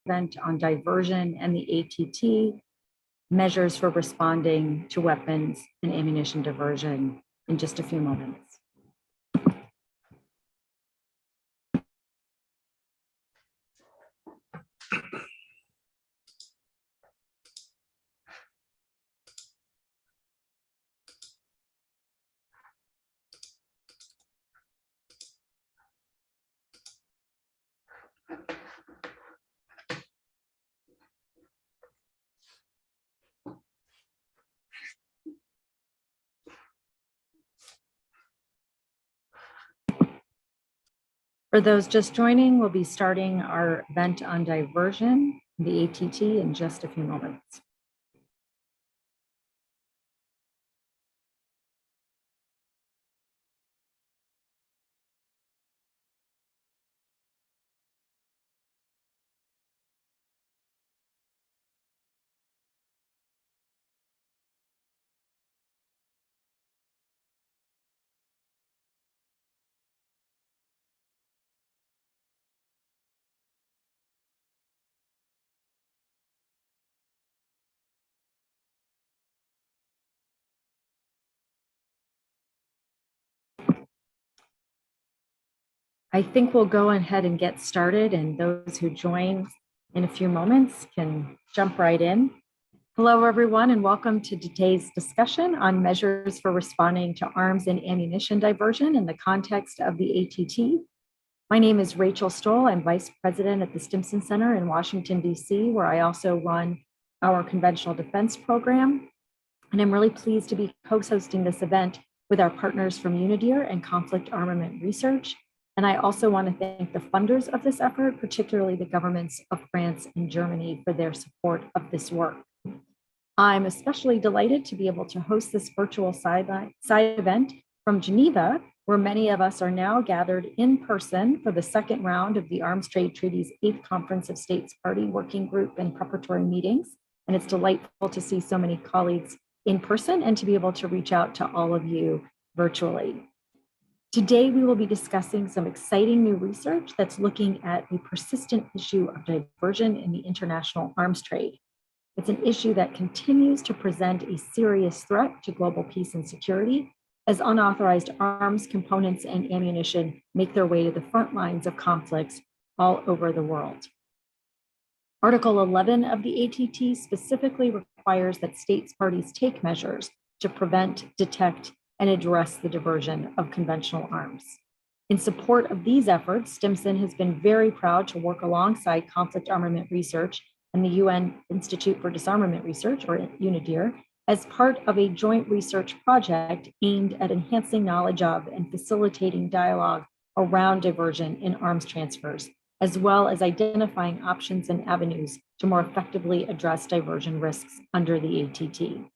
event on diversion and the ATT, measures for responding to weapons and ammunition diversion, in just a few moments. For those just joining, we'll be starting our event on diversion, the ATT, in just a few moments. I think we'll go ahead and get started, and those who join in a few moments can jump right in. Hello, everyone, and welcome to today's discussion on measures for responding to arms and ammunition diversion in the context of the ATT. My name is Rachel Stoll. I'm Vice President at the Stimson Center in Washington, D.C., where I also run our Conventional Defense Program. And I'm really pleased to be co-hosting this event with our partners from UNIDIR and Conflict Armament Research. And I also want to thank the funders of this effort, particularly the governments of France and Germany, for their support of this work. I'm especially delighted to be able to host this virtual side event from Geneva, where many of us are now gathered in person for the second round of the Arms Trade Treaty's 8th Conference of States Party Working Group and preparatory meetings. And it's delightful to see so many colleagues in person and to be able to reach out to all of you virtually. Today, we will be discussing some exciting new research that's looking at a persistent issue of diversion in the international arms trade. It's an issue that continues to present a serious threat to global peace and security as unauthorized arms, components, and ammunition make their way to the front lines of conflicts all over the world. Article 11 of the ATT specifically requires that states parties take measures to prevent, detect, and address the diversion of conventional arms. In support of these efforts, Stimson has been very proud to work alongside Conflict Armament Research and the UN Institute for Disarmament Research, or UNIDIR, as part of a joint research project aimed at enhancing knowledge of and facilitating dialogue around diversion in arms transfers, as well as identifying options and avenues to more effectively address diversion risks under the ATT.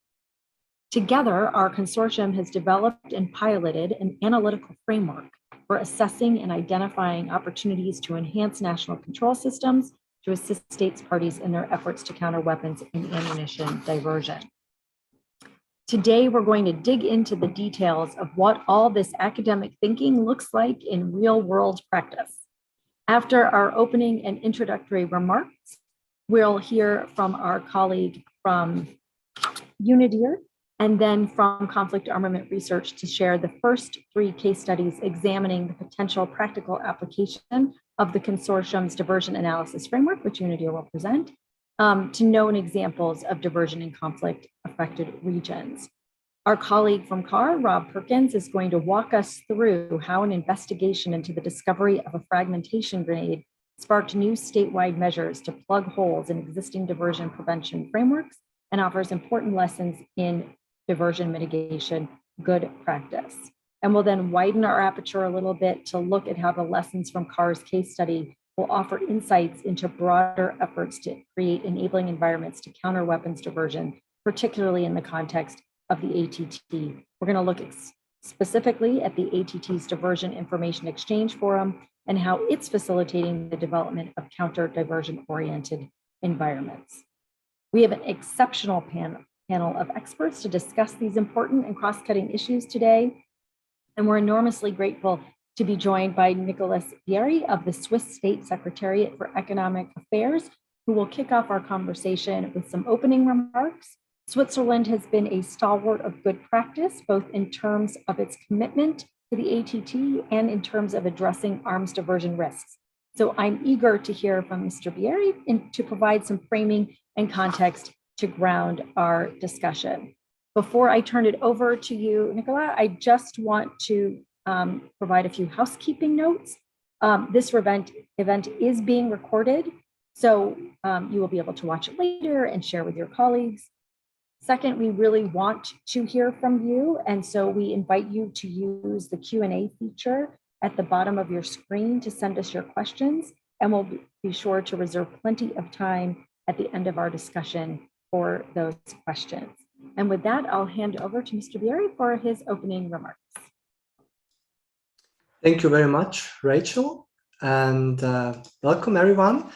Together, our consortium has developed and piloted an analytical framework for assessing and identifying opportunities to enhance national control systems to assist states parties in their efforts to counter weapons and ammunition diversion. Today, we're going to dig into the details of what all this academic thinking looks like in real-world practice. After our opening and introductory remarks, we'll hear from our colleague from UNIDIR, and then from Conflict Armament Research to share the first 3 case studies examining the potential practical application of the consortium's diversion analysis framework, which UNIDIR will present, to known examples of diversion in conflict-affected regions. Our colleague from CAR, Rob Perkins, is going to walk us through how an investigation into the discovery of a fragmentation grenade sparked new statewide measures to plug holes in existing diversion prevention frameworks and offers important lessons in diversion mitigation good practice. And we'll then widen our aperture a little bit to look at how the lessons from CAR's case study will offer insights into broader efforts to create enabling environments to counter weapons diversion, particularly in the context of the ATT. We're going to look specifically at the ATT's Diversion Information Exchange Forum and how it's facilitating the development of counter diversion-oriented environments. We have an exceptional panel of experts to discuss these important and cross-cutting issues today. And we're enormously grateful to be joined by Nicolas Vieri of the Swiss State Secretariat for Economic Affairs, who will kick off our conversation with some opening remarks. Switzerland has been a stalwart of good practice, both in terms of its commitment to the ATT and in terms of addressing arms diversion risks. So I'm eager to hear from Mr. Bieri and to provide some framing and context to ground our discussion. Before I turn it over to you, Nicola, I just want to provide a few housekeeping notes. This event is being recorded, so you will be able to watch it later and share with your colleagues. Second, we really want to hear from you, and so we invite you to use the Q&A feature at the bottom of your screen to send us your questions, and we'll be sure to reserve plenty of time at the end of our discussion for those questions. And with that, I'll hand over to Mr. Bieri for his opening remarks. Thank you very much, Rachel, and welcome everyone.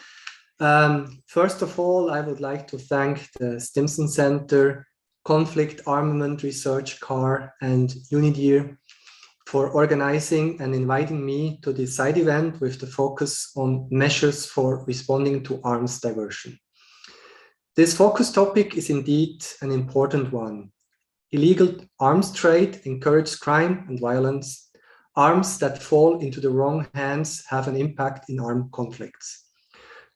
First of all, I would like to thank the Stimson Center, Conflict Armament Research CAR, and UNIDIR for organizing and inviting me to this side event with the focus on measures for responding to arms diversion. This focus topic is indeed an important one. Illegal arms trade encourages crime and violence. Arms that fall into the wrong hands have an impact in armed conflicts.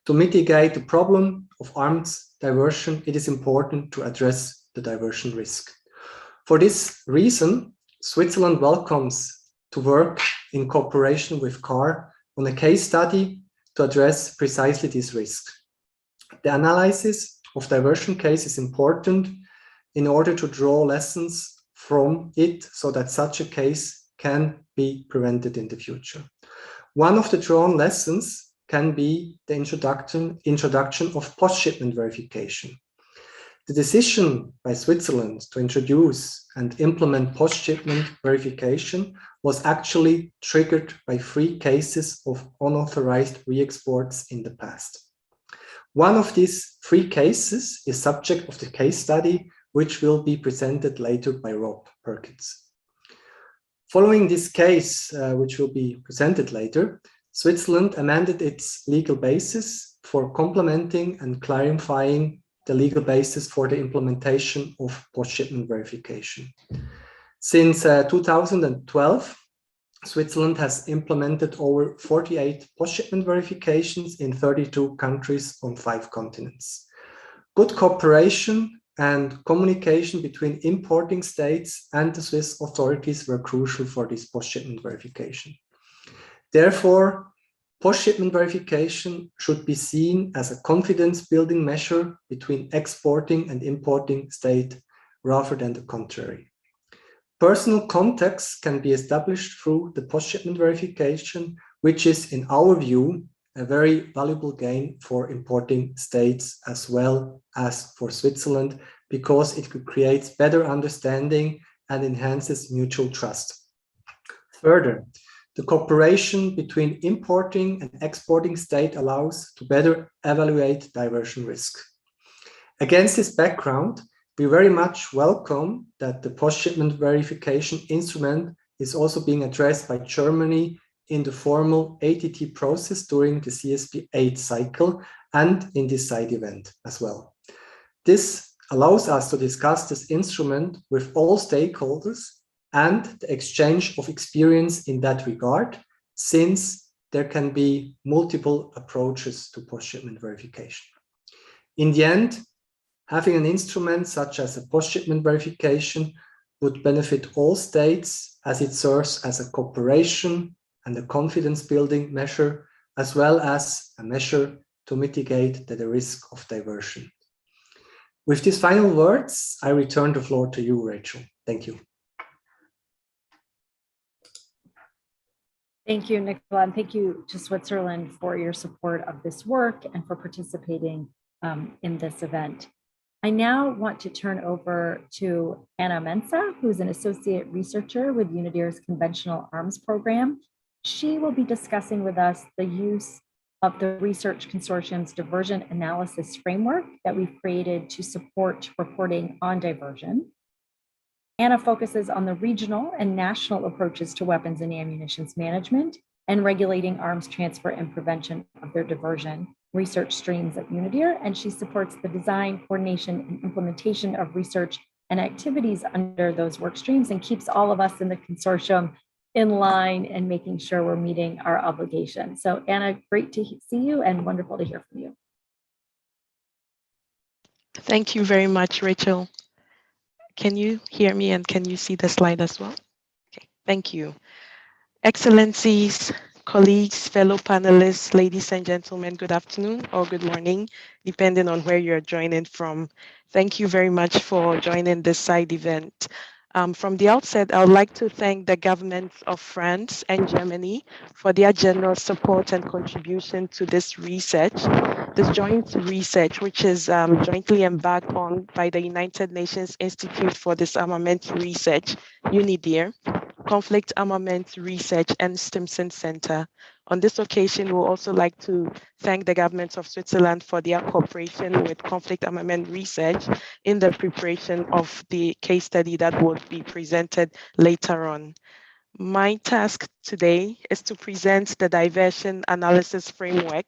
To mitigate the problem of arms diversion, it is important to address the diversion risk. For this reason, Switzerland welcomes to work in cooperation with CAR on a case study to address precisely this risk. The analysis of diversion case is important in order to draw lessons from it so that such a case can be prevented in the future. One of the drawn lessons can be the introduction of post-shipment verification. The decision by Switzerland to introduce and implement post-shipment verification was actually triggered by 3 cases of unauthorized re-exports in the past. One of these 3 cases is subject of the case study, which will be presented later by Rob Perkins. Following this case, which will be presented later, Switzerland amended its legal basis for complementing and clarifying the legal basis for the implementation of post-shipment verification. Since 2012, Switzerland has implemented over 48 post-shipment verifications in 32 countries on 5 continents. Good cooperation and communication between importing states and the Swiss authorities were crucial for this post-shipment verification. Therefore, post-shipment verification should be seen as a confidence-building measure between exporting and importing state rather than the contrary. Personal contacts can be established through the post-shipment verification, which is, in our view, a very valuable gain for importing states as well as for Switzerland, because it could create better understanding and enhances mutual trust. Further, the cooperation between importing and exporting state allows to better evaluate diversion risk. Against this background, we very much welcome that the post-shipment verification instrument is also being addressed by Germany in the formal ATT process during the CSP 8 cycle and in this side event as well. This allows us to discuss this instrument with all stakeholders and the exchange of experience in that regard, since there can be multiple approaches to post-shipment verification. In the end, having an instrument such as a post-shipment verification would benefit all states, as it serves as a cooperation and a confidence-building measure, as well as a measure to mitigate the risk of diversion. With these final words, I return the floor to you, Rachel. Thank you. Thank you, Nicola, and thank you to Switzerland for your support of this work and for participating in this event. I now want to turn over to Anna Mensa, who's an associate researcher with UNIDIR's Conventional Arms Program. She will be discussing with us the use of the Research Consortium's diversion analysis framework that we've created to support reporting on diversion. Anna focuses on the regional and national approaches to weapons and ammunition management and regulating arms transfer and prevention of their diversion. research streams at Unidir, and she supports the design, coordination, and implementation of research and activities under those work streams and keeps all of us in the consortium in line and making sure we're meeting our obligations. So Anna, great to see you and wonderful to hear from you. Thank you very much, Rachel. Can you hear me and can you see the slide as well? Okay, thank you. Excellencies, colleagues, fellow panelists, ladies and gentlemen, good afternoon or good morning, depending on where you're joining from. Thank you very much for joining this side event. From the outset, I would like to thank the governments of France and Germany for their generous support and contribution to this research, this joint research, which is jointly embarked on by the United Nations Institute for Disarmament Research, UNIDIR, Conflict Armament Research, and Stimson Center. On this occasion, we'll also like to thank the government of Switzerland for their cooperation with Conflict Armament Research in the preparation of the case study that would be presented later on. My task today is to present the diversion analysis framework,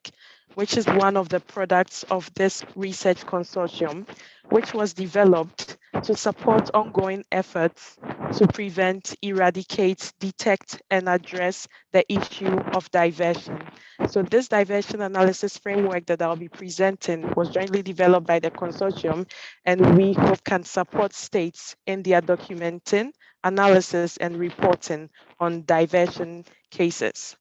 which is one of the products of this research consortium, which was developed to support ongoing efforts to prevent, eradicate, detect, and address the issue of diversion. So this diversion analysis framework that I'll be presenting was jointly developed by the consortium, and we hope can support states in their documenting, analysis, and reporting on diversion cases.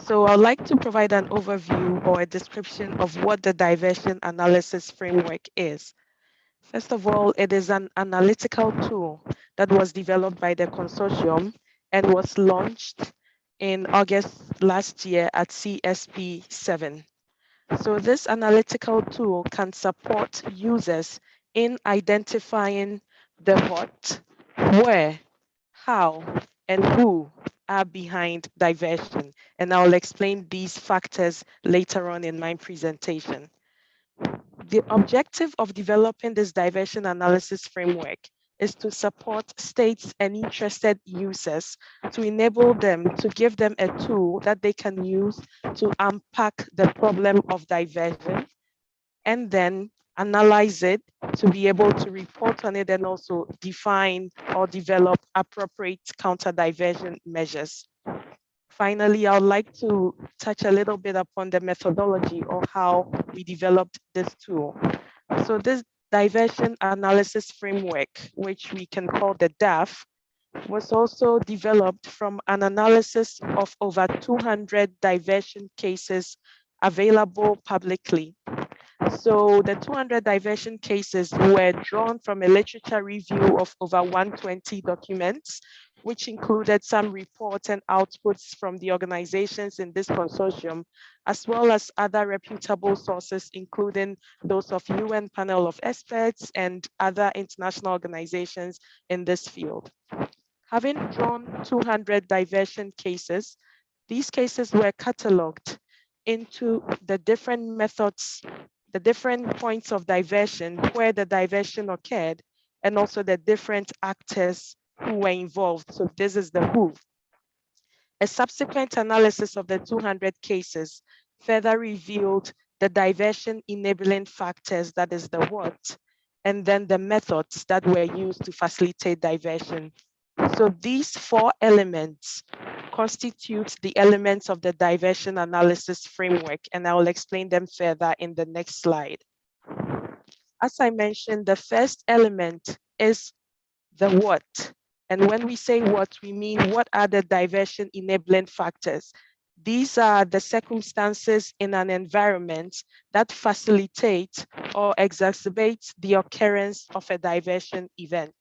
So I'd like to provide an overview or a description of what the diversion analysis framework is. First of all, it is an analytical tool that was developed by the consortium and was launched in August last year at CSP 7. So this analytical tool can support users in identifying the what, where, how, and who are behind diversion. And I'll explain these factors later on in my presentation. The objective of developing this diversion analysis framework is to support states and interested users to enable them, to give them a tool that they can use to unpack the problem of diversion and then analyze it to be able to report on it and also define or develop appropriate counter-diversion measures. Finally, I would like to touch a little bit upon the methodology of how we developed this tool. So this diversion analysis framework, which we can call the DAF, was also developed from an analysis of over 200 diversion cases available publicly. So the 200 diversion cases were drawn from a literature review of over 120 documents, which included some reports and outputs from the organizations in this consortium, as well as other reputable sources, including those of UN panel of experts and other international organizations in this field. Having drawn 200 diversion cases, these cases were cataloged into the different methods, the different points of diversion where the diversion occurred, and also the different actors who were involved. So this is the who. A subsequent analysis of the 200 cases further revealed the diversion enabling factors, that is the what, and then the methods that were used to facilitate diversion. So these four elements constitute the elements of the diversion analysis framework, and I will explain them further in the next slide. As I mentioned, the first element is the what. And when we say what, we mean what are the diversion enabling factors? These are the circumstances in an environment that facilitate or exacerbate the occurrence of a diversion event.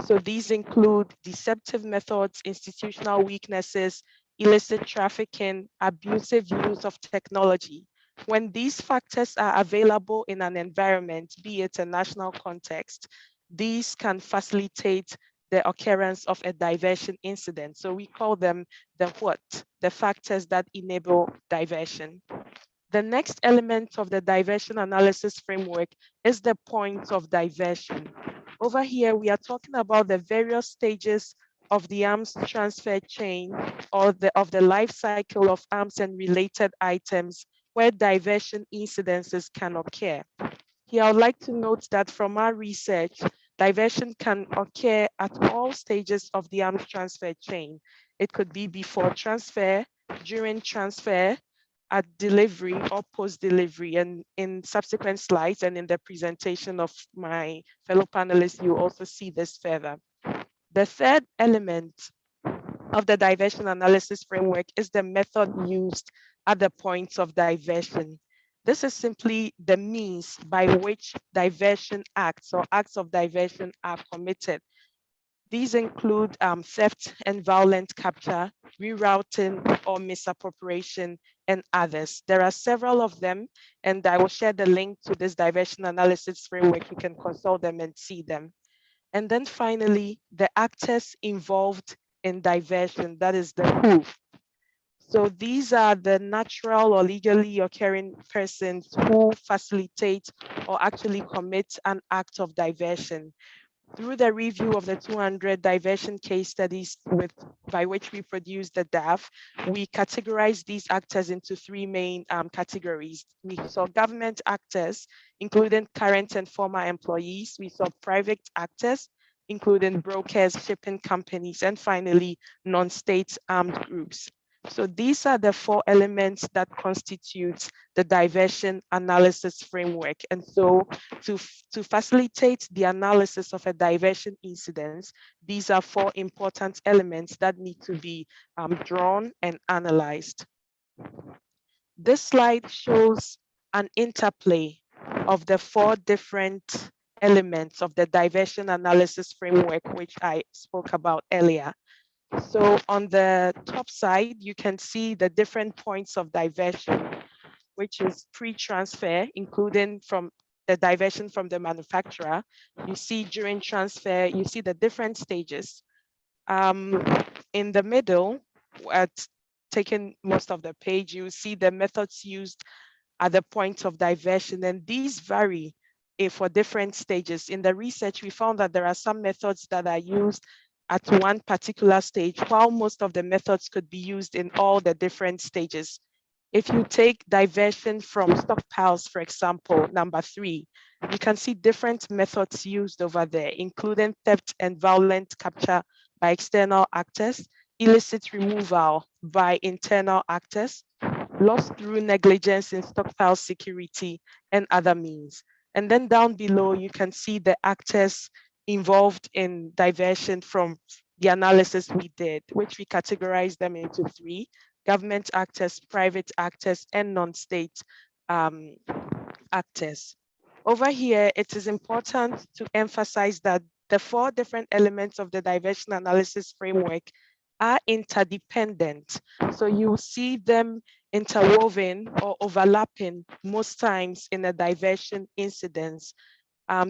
So these include deceptive methods, institutional weaknesses, illicit trafficking, abusive use of technology. When these factors are available in an environment, be it a national context, these can facilitate the occurrence of a diversion incident. So we call them the what, the factors that enable diversion. The next element of the diversion analysis framework is the point of diversion. Over here, we are talking about the various stages of the arms transfer chain or of the life cycle of arms and related items where diversion incidences can occur. Here, I would like to note that from our research, diversion can occur at all stages of the arms transfer chain. It could be before transfer, during transfer, at delivery or post-delivery. And in subsequent slides and in the presentation of my fellow panelists, you also see this further. The third element of the diversion analysis framework is the method used at the points of diversion. This is simply the means by which diversion acts or acts of diversion are committed. These include theft and violent capture, rerouting or misappropriation, and others. There are several of them, and I will share the link to this diversion analysis framework. You can consult them and see them. And then finally, the actors involved in diversion, that is the who. So these are the natural or legally occurring persons who facilitate or actually commit an act of diversion. Through the review of the 200 diversion case studies by which we produced the DAF, we categorized these actors into three main categories. We saw government actors, including current and former employees. We saw private actors, including brokers, shipping companies, and finally, non-state armed groups. So these are the four elements that constitute the diversion analysis framework. And so to facilitate the analysis of a diversion incident, these are four important elements that need to be drawn and analyzed. This slide shows an interplay of the four different elements of the diversion analysis framework, which I spoke about earlier. So on the top side, you can see the different points of diversion, which is pre-transfer, including from the diversion from the manufacturer. You see during transfer, you see the different stages. In the middle, at taking most of the page, you see the methods used at the point of diversion, and these vary for different stages. In the research, we found that there are some methods that are used at one particular stage, while most of the methods could be used in all the different stages. If you take diversion from stockpiles, for example, number 3, you can see different methods used over there, including theft and violent capture by external actors, illicit removal by internal actors, loss through negligence in stockpile security, and other means. And then down below, you can see the actors involved in diversion from the analysis we did, which we categorized them into 3: government actors, private actors, and non-state actors. Over here, it is important to emphasize that the 4 different elements of the diversion analysis framework are interdependent. So you see them interwoven or overlapping most times in a diversion incident.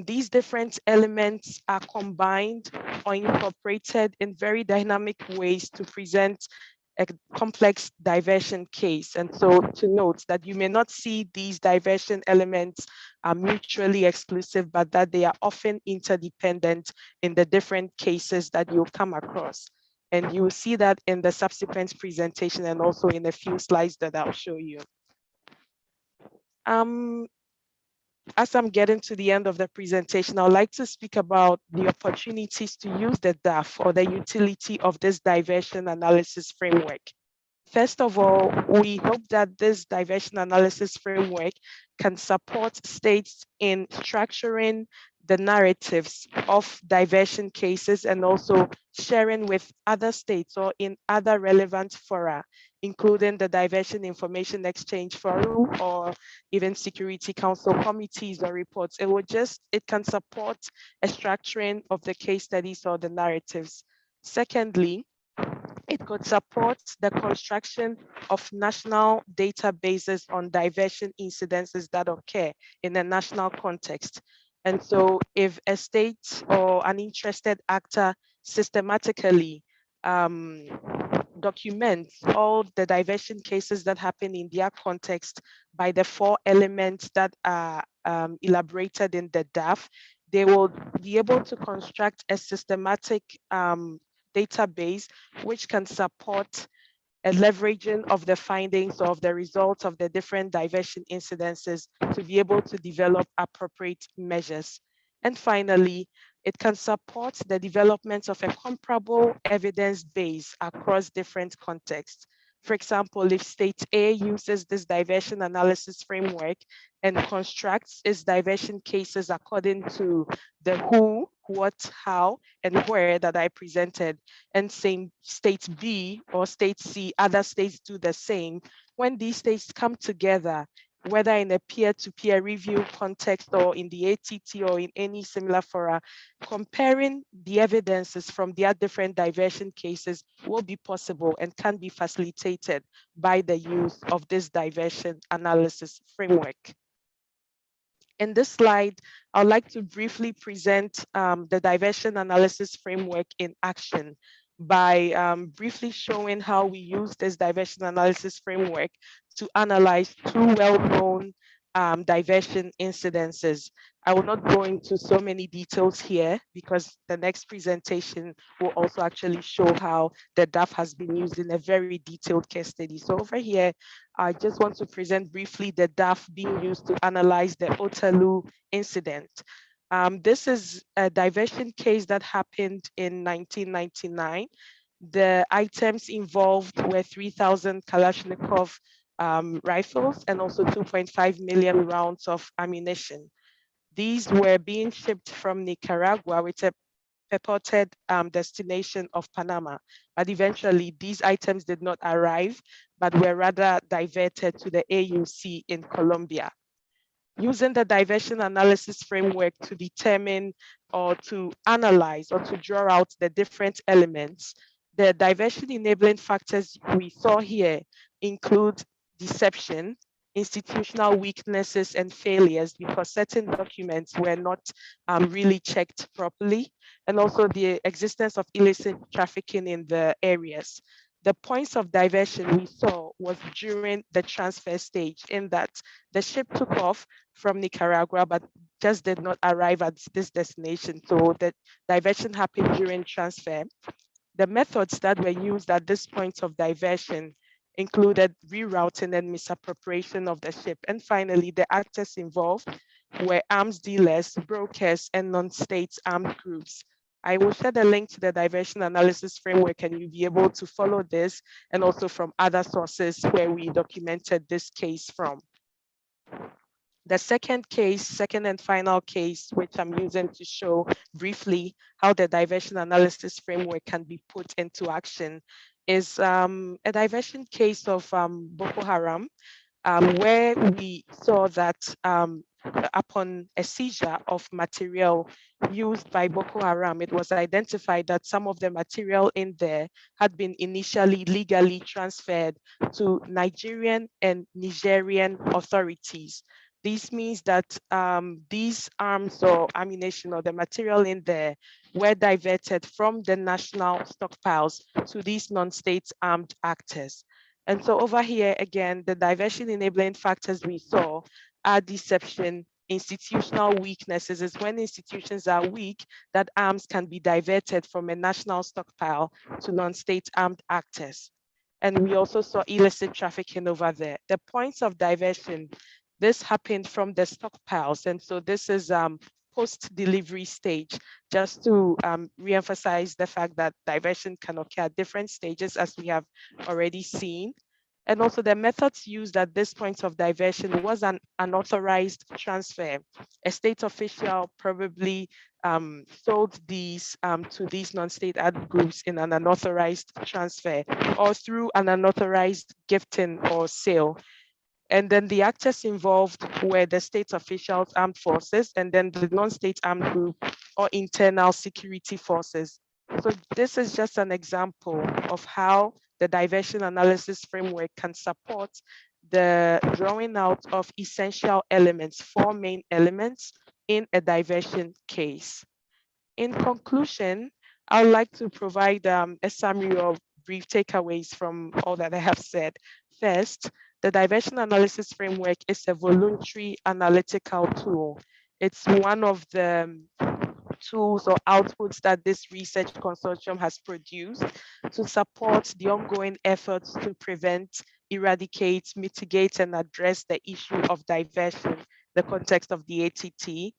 These different elements are combined or incorporated in very dynamic ways to present a complex diversion case. And so to note that you may not see these diversion elements are mutually exclusive, but that they are often interdependent in the different cases that you'll come across. And you will see that in the subsequent presentation and also in a few slides that I'll show you. As I'm getting to the end of the presentation, I'd like to speak about the opportunities to use the DAF or the utility of this diversion analysis framework. First of all, we hope that this diversion analysis framework can support states in structuring the narratives of diversion cases and also sharing with other states or in other relevant fora, including the Diversion Information Exchange Forum or even Security Council committees or reports. It can support a structuring of the case studies or the narratives. Secondly, it could support the construction of national databases on diversion incidences that occur in a national context. And so if a state or an interested actor systematically documents all the diversion cases that happen in their context by the 4 elements that are elaborated in the DAF, they will be able to construct a systematic database which can support a leveraging of the findings of the results of the different diversion incidences to be able to develop appropriate measures. And finally, it can support the development of a comparable evidence base across different contexts. For example, if state A uses this diversion analysis framework and constructs its diversion cases according to the who, what, how, and where that I presented, and same state B or state C, other states do the same, when these states come together, whether in a peer-to-peer review context or in the ATT or in any similar fora, comparing the evidences from their different diversion cases will be possible and can be facilitated by the use of this diversion analysis framework. In this slide, I'd like to briefly present the diversion analysis framework in action by briefly showing how we use this diversion analysis framework to analyze two well-known diversion incidences. I will not go into so many details here because the next presentation will also actually show how the DAF has been used in a very detailed case study. So over here, I just want to present briefly the DAF being used to analyze the Otalu incident. This is a diversion case that happened in 1999. The items involved were 3,000 Kalashnikov rifles and also 2.5 million rounds of ammunition. These were being shipped from Nicaragua with a purported destination of Panama, but eventually these items did not arrive, but were rather diverted to the AUC in Colombia. Using the diversion analysis framework to determine or to analyze or to draw out the different elements, the diversion enabling factors we saw here include deception, institutional weaknesses and failures because certain documents were not really checked properly, and also the existence of illicit trafficking in the areas. The points of diversion we saw was during the transfer stage, in that the ship took off from Nicaragua, but just did not arrive at this destination. So the diversion happened during transfer. The methods that were used at this point of diversion included rerouting and misappropriation of the ship. And finally, the actors involved were arms dealers, brokers, and non-state armed groups. I will share the link to the diversion analysis framework and you'll be able to follow this and also from other sources where we documented this case from. The second and final case, which I'm using to show briefly how the diversion analysis framework can be put into action, is a diversion case of Boko Haram, where we saw that upon a seizure of material used by Boko Haram, it was identified that some of the material in there had been initially legally transferred to Nigerian and Nigerian authorities. This means that these arms or ammunition or the material in there were diverted from the national stockpiles to these non-state armed actors. And so over here, again, the diversion enabling factors we saw are deception, institutional weaknesses is when institutions are weak, that arms can be diverted from a national stockpile to non-state armed actors. And we also saw illicit trafficking over there. The points of diversion, this happened from the stockpiles. And so this is post-delivery stage, just to re-emphasize the fact that diversion can occur at different stages, as we have already seen. And also the methods used at this point of diversion was an unauthorized transfer. A state official probably sold these to these non-state ad groups in an unauthorized transfer or through an unauthorized gifting or sale. And then the actors involved were the state officials, armed forces, and then the non-state armed group or internal security forces. So this is just an example of how the diversion analysis framework can support the drawing out of essential elements, 4 main elements in a diversion case. In conclusion, I would like to provide a summary of brief takeaways from all that I have said. First, the diversion analysis framework is a voluntary analytical tool. It's one of the tools or outputs that this research consortium has produced to support the ongoing efforts to prevent, eradicate, mitigate, and address the issue of diversion, the context of the ATT.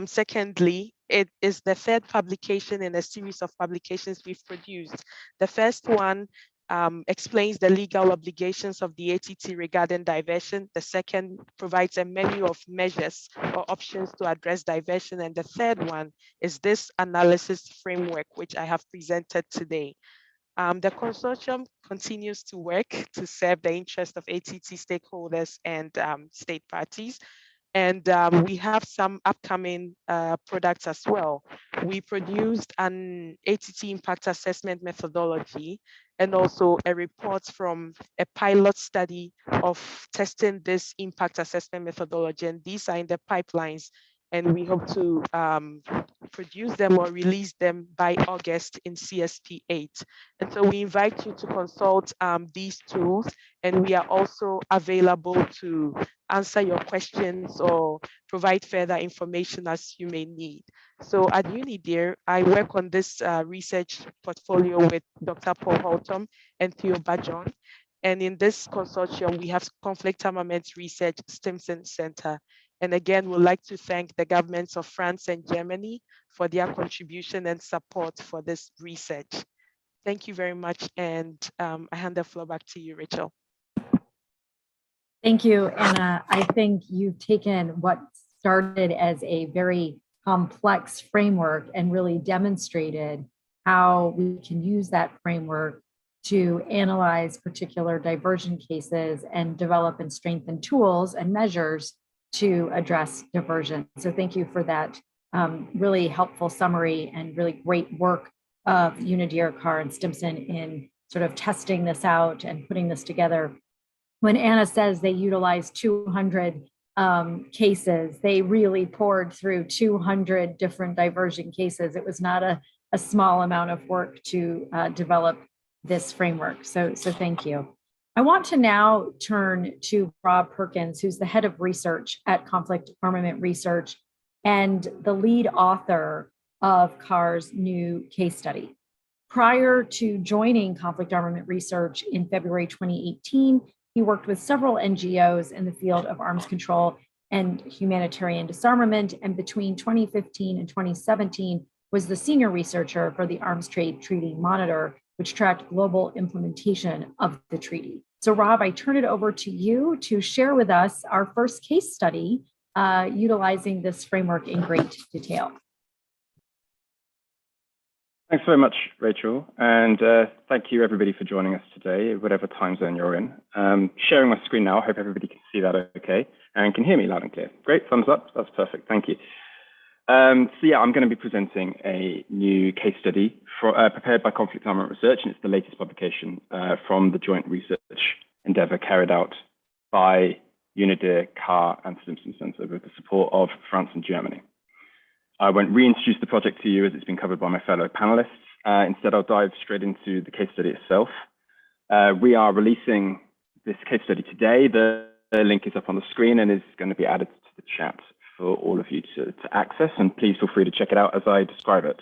Secondly, it is the third publication in a series of publications we've produced. The first one explains the legal obligations of the ATT regarding diversion. The second provides a menu of measures or options to address diversion. And the third one is this analysis framework, which I have presented today. The consortium continues to work to serve the interest of ATT stakeholders and state parties. And we have some upcoming products as well. We produced an ATT impact assessment methodology and also a report from a pilot study of testing this impact assessment methodology. And these are in the pipelines. And we hope to produce them or release them by August in CSP 8. And so we invite you to consult these tools, and we are also available to answer your questions or provide further information as you may need. So at UniDear, I work on this research portfolio with Dr. Paul Holtom and Theo Bajon. And in this consortium, we have Conflict Armaments Research Stimson Center. And again, we'd like to thank the governments of France and Germany for their contribution and support for this research. Thank you very much. And I hand the floor back to you, Rachel. Thank you, Anna. I think you've taken what started as a very complex framework and really demonstrated how we can use that framework to analyze particular diversion cases and develop and strengthen tools and measures to address diversion. So thank you for that really helpful summary and really great work of UniDear, Carr, and Stimson in sort of testing this out and putting this together. When Anna says they utilized 200 cases, they really poured through 200 different diversion cases. It was not a small amount of work to develop this framework. So thank you. I want to now turn to Rob Perkins, who's the head of research at Conflict Armament Research and the lead author of Carr's new case study. Prior to joining Conflict Armament Research in February 2018, he worked with several NGOs in the field of arms control and humanitarian disarmament, and between 2015 and 2017 was the senior researcher for the Arms Trade Treaty Monitor, which tracked global implementation of the treaty. So Rob, I turn it over to you to share with us our first case study utilizing this framework in great detail. Thanks very much, Rachel, and thank you everybody for joining us today, whatever time zone you're in. Sharing my screen now, I hope everybody can see that okay and can hear me loud and clear. Great, thumbs up, that's perfect, thank you. So yeah, I'm going to be presenting a new case study prepared by Conflict Armament Research, and it's the latest publication from the joint research endeavor carried out by UniDear, Carr, and Stimson Center with the support of France and Germany. I won't reintroduce the project to you as it's been covered by my fellow panelists. Instead, I'll dive straight into the case study itself. We are releasing this case study today. The link is up on the screen and is going to be added to the chat for all of you to access, and please feel free to check it out as I describe it.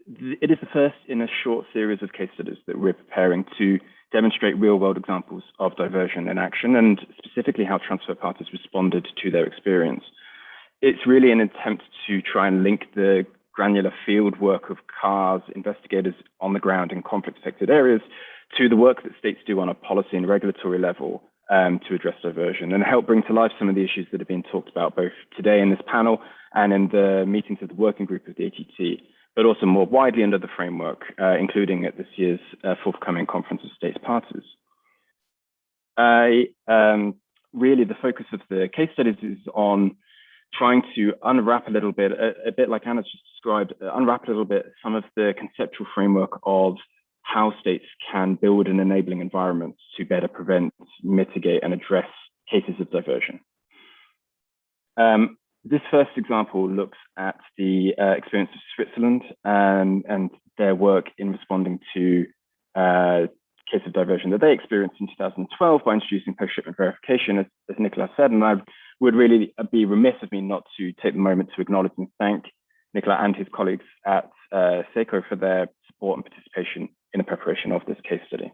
It is the first in a short series of case studies that we're preparing to demonstrate real-world examples of diversion in action, and specifically how transfer parties responded to their experience. It's really an attempt to try and link the granular field work of Carr's investigators on the ground in conflict-affected areas to the work that states do on a policy and regulatory level to address diversion, and help bring to life some of the issues that have been talked about both today in this panel and in the meetings of the working group of the ATT, but also more widely under the framework, including at this year's forthcoming Conference of States Parties. Really, the focus of the case studies is on trying to unwrap a little bit, a bit like Anna's just described, unwrap a little bit some of the conceptual framework of how states can build an enabling environment to better prevent, mitigate, and address cases of diversion. This first example looks at the experience of Switzerland and their work in responding to cases of diversion that they experienced in 2012 by introducing post-shipment verification, as Nicola said, and I would really be remiss of me not to take the moment to acknowledge and thank Nicola and his colleagues at SECO for their support and participation in the preparation of this case study.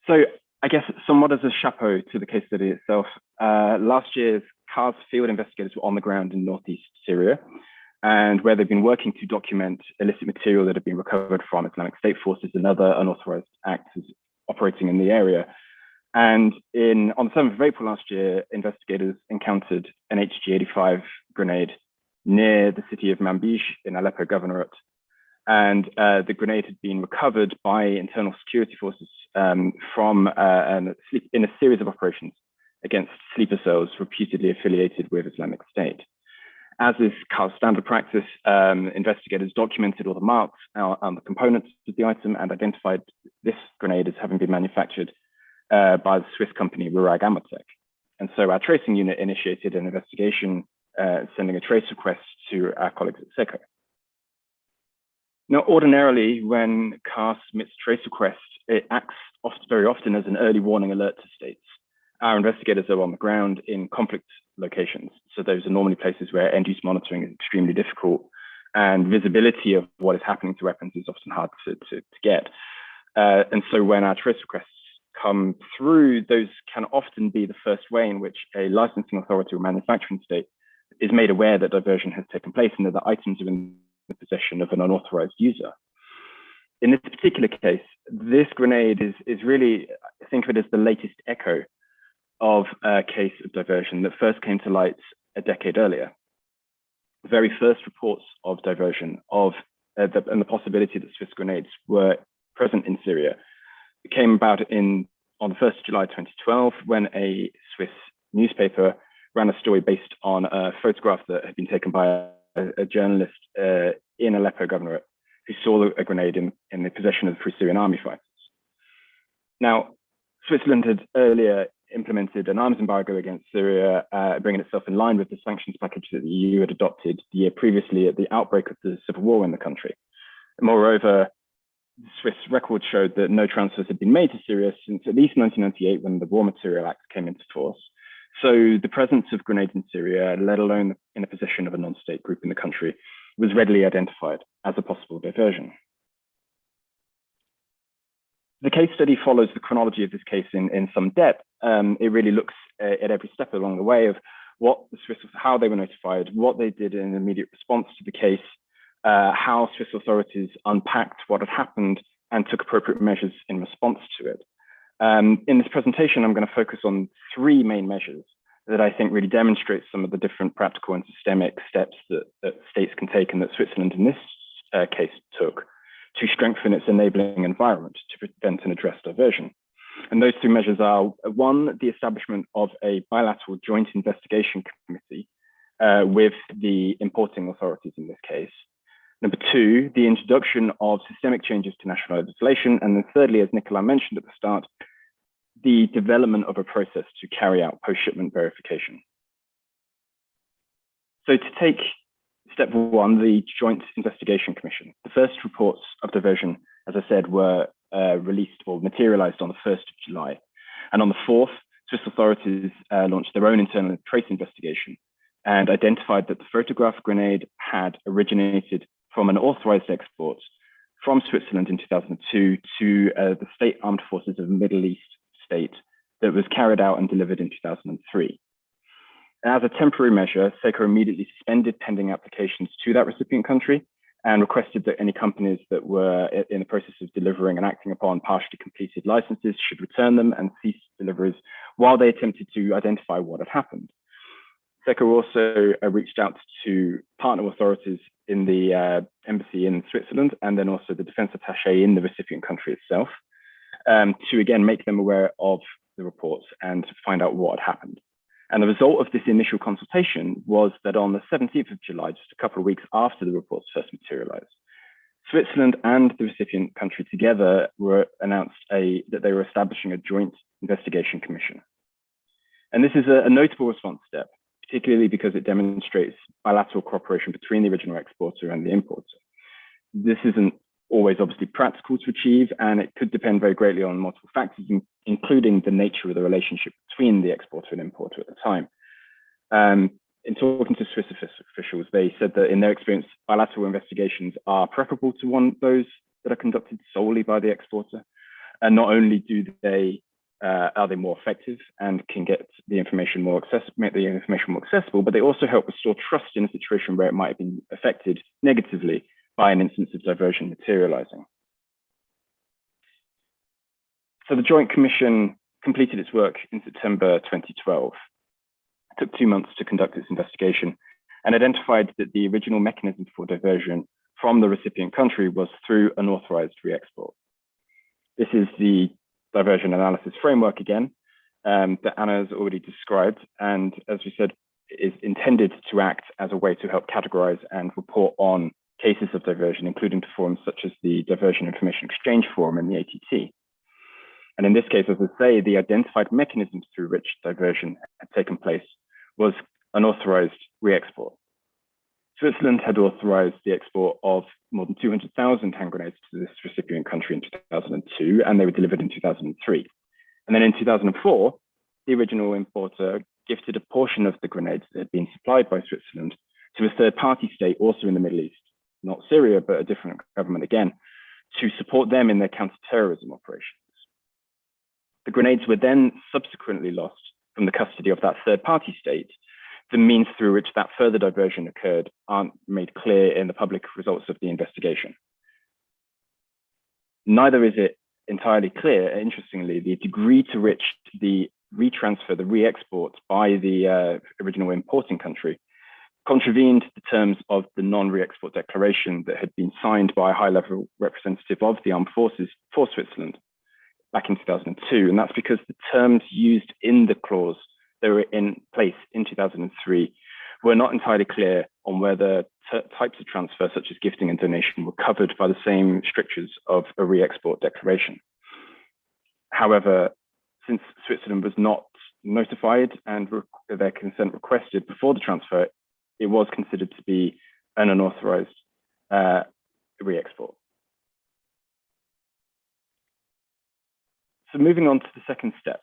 So I guess somewhat as a chapeau to the case study itself, last year's CARS field investigators were on the ground in northeast Syria, and where they've been working to document illicit material that had been recovered from Islamic State forces and other unauthorized actors operating in the area. And on the 7th of April last year, investigators encountered an HG-85 grenade near the city of Manbij in Aleppo Governorate. And the grenade had been recovered by internal security forces in a series of operations against sleeper cells reputedly affiliated with Islamic State. As is CARS standard practice, investigators documented all the marks on the components of the item and identified this grenade as having been manufactured by the Swiss company Rurag Amotek. And so our tracing unit initiated an investigation, sending a trace request to our colleagues at SECO. Now, ordinarily, when CARS submits a trace request, it acts very often as an early warning alert to states. Our investigators are on the ground in conflict locations. So those are normally places where end-use monitoring is extremely difficult, and visibility of what is happening to weapons is often hard to get. And so when our trace requests come through, those can often be the first way in which a licensing authority or manufacturing state is made aware that diversion has taken place and that the items are in the possession of an unauthorized user. In this particular case, this grenade is really, think of it as the latest echo of a case of diversion that first came to light a decade earlier. The very first reports of diversion and the possibility that Swiss grenades were present in Syria came about on the 1st of July 2012, when a Swiss newspaper ran a story based on a photograph that had been taken by a journalist in Aleppo Governorate who saw a grenade in the possession of the Free Syrian Army fighters. Now, Switzerland had earlier implemented an arms embargo against Syria, bringing itself in line with the sanctions package that the EU had adopted the year previously at the outbreak of the civil war in the country. Moreover, Swiss records showed that no transfers had been made to Syria since at least 1998, when the War Material Act came into force. So the presence of grenades in Syria, let alone in the possession of a non-state group in the country, was readily identified as a possible diversion. The case study follows the chronology of this case in some depth. It really looks at every step along the way of what the Swiss, how they were notified, what they did in immediate response to the case, how Swiss authorities unpacked what had happened and took appropriate measures in response to it. In this presentation, I'm going to focus on three main measures that I think really demonstrate some of the different practical and systemic steps that states can take, and that Switzerland in this case took to strengthen its enabling environment to prevent and address diversion. And those three measures are: one, the establishment of a bilateral joint investigation committee with the importing authorities in this case. Number two, the introduction of systemic changes to national legislation. And then thirdly, as Nicola mentioned at the start, the development of a process to carry out post-shipment verification. So to take step one, the Joint Investigation Commission. The first reports of diversion, as I said, were released or materialized on the 1st of July. And on the 4th, Swiss authorities launched their own internal trace investigation and identified that the photograph grenade had originated from an authorized export from Switzerland in 2002 to the State Armed Forces of the Middle East state that was carried out and delivered in 2003. As a temporary measure, SECO immediately suspended pending applications to that recipient country and requested that any companies that were in the process of delivering and acting upon partially completed licenses should return them and cease deliveries while they attempted to identify what had happened. SECO also reached out to partner authorities in the embassy in Switzerland, and then also the defense attaché in the recipient country itself, to again make them aware of the reports and find out what had happened. And the result of this initial consultation was that on the 17th of July, just a couple of weeks after the reports first materialized, Switzerland and the recipient country together announced that they were establishing a joint investigation commission. And this is a notable response step, particularly because it demonstrates bilateral cooperation between the original exporter and the importer. This isn't always obviously practical to achieve, and it could depend very greatly on multiple factors, including the nature of the relationship between the exporter and importer at the time. in talking to Swiss officials, they said that in their experience, bilateral investigations are preferable to those that are conducted solely by the exporter. And not only are they more effective and can get the information more accessible, make the information more accessible, but they also help restore trust in a situation where it might have been affected negatively by an instance of diversion materializing. So the Joint Commission completed its work in September 2012. It took 2 months to conduct its investigation and identified that the original mechanism for diversion from the recipient country was through unauthorized re-export. This is the diversion analysis framework again that Anna has already described, and as we said, is intended to act as a way to help categorize and report on cases of diversion, including to forums such as the Diversion Information Exchange Forum and the ATT. And in this case, as I say, the identified mechanisms through which diversion had taken place was unauthorized re-export. Switzerland had authorized the export of more than 200,000 hand grenades to this recipient country in 2002, and they were delivered in 2003. And then in 2004, the original importer gifted a portion of the grenades that had been supplied by Switzerland to a third-party state also in the Middle East, not Syria, but a different government again, to support them in their counter-terrorism operations. The grenades were then subsequently lost from the custody of that third-party state. The means through which that further diversion occurred aren't made clear in the public results of the investigation. Neither is it entirely clear, interestingly, the degree to which the retransfer, the re-export by the original importing country contravened the terms of the non-re-export declaration that had been signed by a high-level representative of the armed forces for Switzerland back in 2002. And that's because the terms used in the clause that were in place in 2003 were not entirely clear on whether types of transfer, such as gifting and donation, were covered by the same strictures of a re-export declaration. However, since Switzerland was not notified and their consent requested before the transfer, it was considered to be an unauthorized re-export. So moving on to the second step,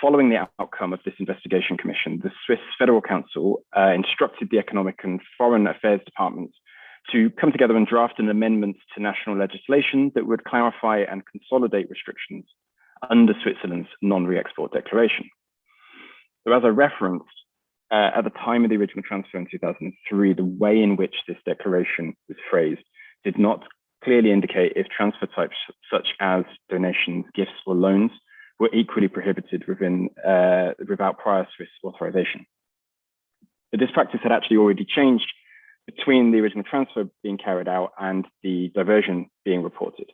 following the outcome of this investigation commission, the Swiss Federal Council instructed the Economic and Foreign Affairs departments to come together and draft an amendment to national legislation that would clarify and consolidate restrictions under Switzerland's non-re-export declaration. So as I referenced, at the time of the original transfer in 2003, the way in which this declaration was phrased did not clearly indicate if transfer types such as donations, gifts, or loans were equally prohibited without prior Swiss authorization. But this practice had actually already changed between the original transfer being carried out and the diversion being reported.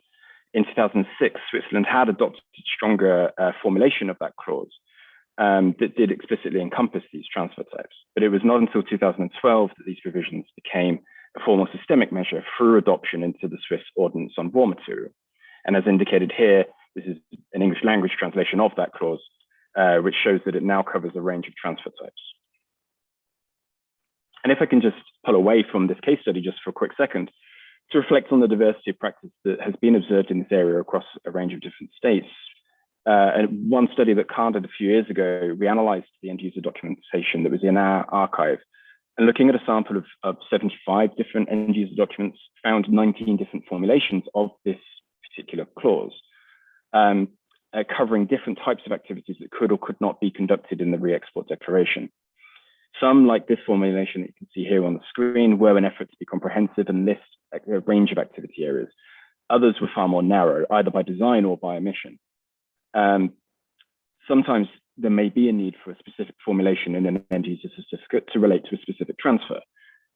In 2006, Switzerland had adopted a stronger formulation of that clause that did explicitly encompass these transfer types. But it was not until 2012 that these provisions became a formal systemic measure through adoption into the Swiss Ordinance on War Material. And as indicated here, this is an English language translation of that clause, which shows that it now covers a range of transfer types. And if I can just pull away from this case study just for a quick second, to reflect on the diversity of practice that has been observed in this area across a range of different states. And one study that Carl did a few years ago, we analyzed the end user documentation that was in our archive, and looking at a sample of 75 different end user documents, found 19 different formulations of this particular clause, covering different types of activities that could or could not be conducted in the re-export declaration. Some, like this formulation that you can see here on the screen, were an effort to be comprehensive and list a range of activity areas. Others were far more narrow, either by design or by omission. Sometimes there may be a need for a specific formulation in an end user certificate to relate to a specific transfer.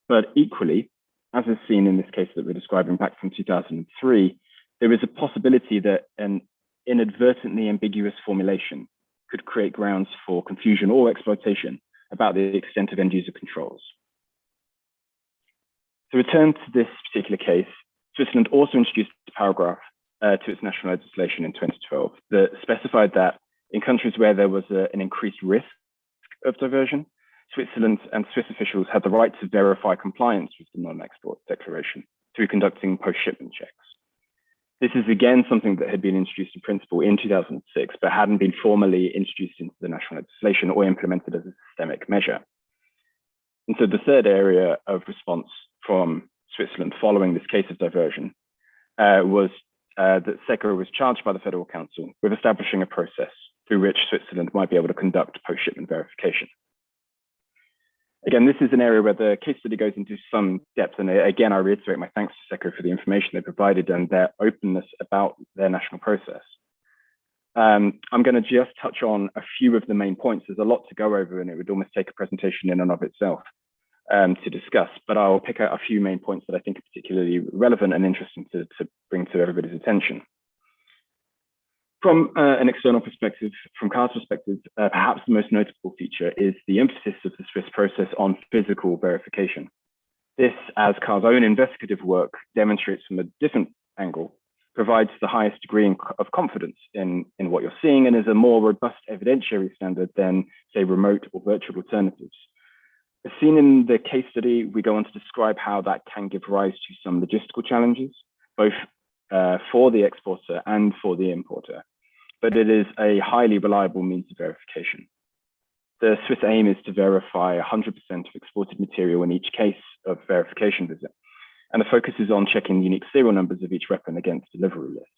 But equally, as is seen in this case that we're describing back from 2003, there is a possibility that an inadvertently ambiguous formulation could create grounds for confusion or exploitation about the extent of end user controls. To return to this particular case, Switzerland also introduced a paragraph to its national legislation in 2012 that specified that in countries where there was an increased risk of diversion, Switzerland and Swiss officials had the right to verify compliance with the non-export declaration through conducting post-shipment checks. This is again something that had been introduced in principle in 2006, but hadn't been formally introduced into the national legislation or implemented as a systemic measure. And so the third area of response from Switzerland following this case of diversion was that SECO was charged by the Federal Council with establishing a process through which Switzerland might be able to conduct post-shipment verification. Again, this is an area where the case study goes into some depth. And again, I reiterate my thanks to SECO for the information they provided and their openness about their national process. I'm going to just touch on a few of the main points. There's a lot to go over, and it would almost take a presentation in and of itself to discuss, but I'll pick out a few main points that I think are particularly relevant and interesting to bring to everybody's attention. From an external perspective, from CAR's perspective, perhaps the most notable feature is the emphasis of the Swiss process on physical verification. This, as CAR's own investigative work demonstrates from a different angle, provides the highest degree of confidence in what you're seeing and is a more robust evidentiary standard than, say, remote or virtual alternatives. As seen in the case study, we go on to describe how that can give rise to some logistical challenges, both for the exporter and for the importer, but it is a highly reliable means of verification. The Swiss aim is to verify 100% of exported material in each case of verification visit, and the focus is on checking the unique serial numbers of each weapon against delivery lists.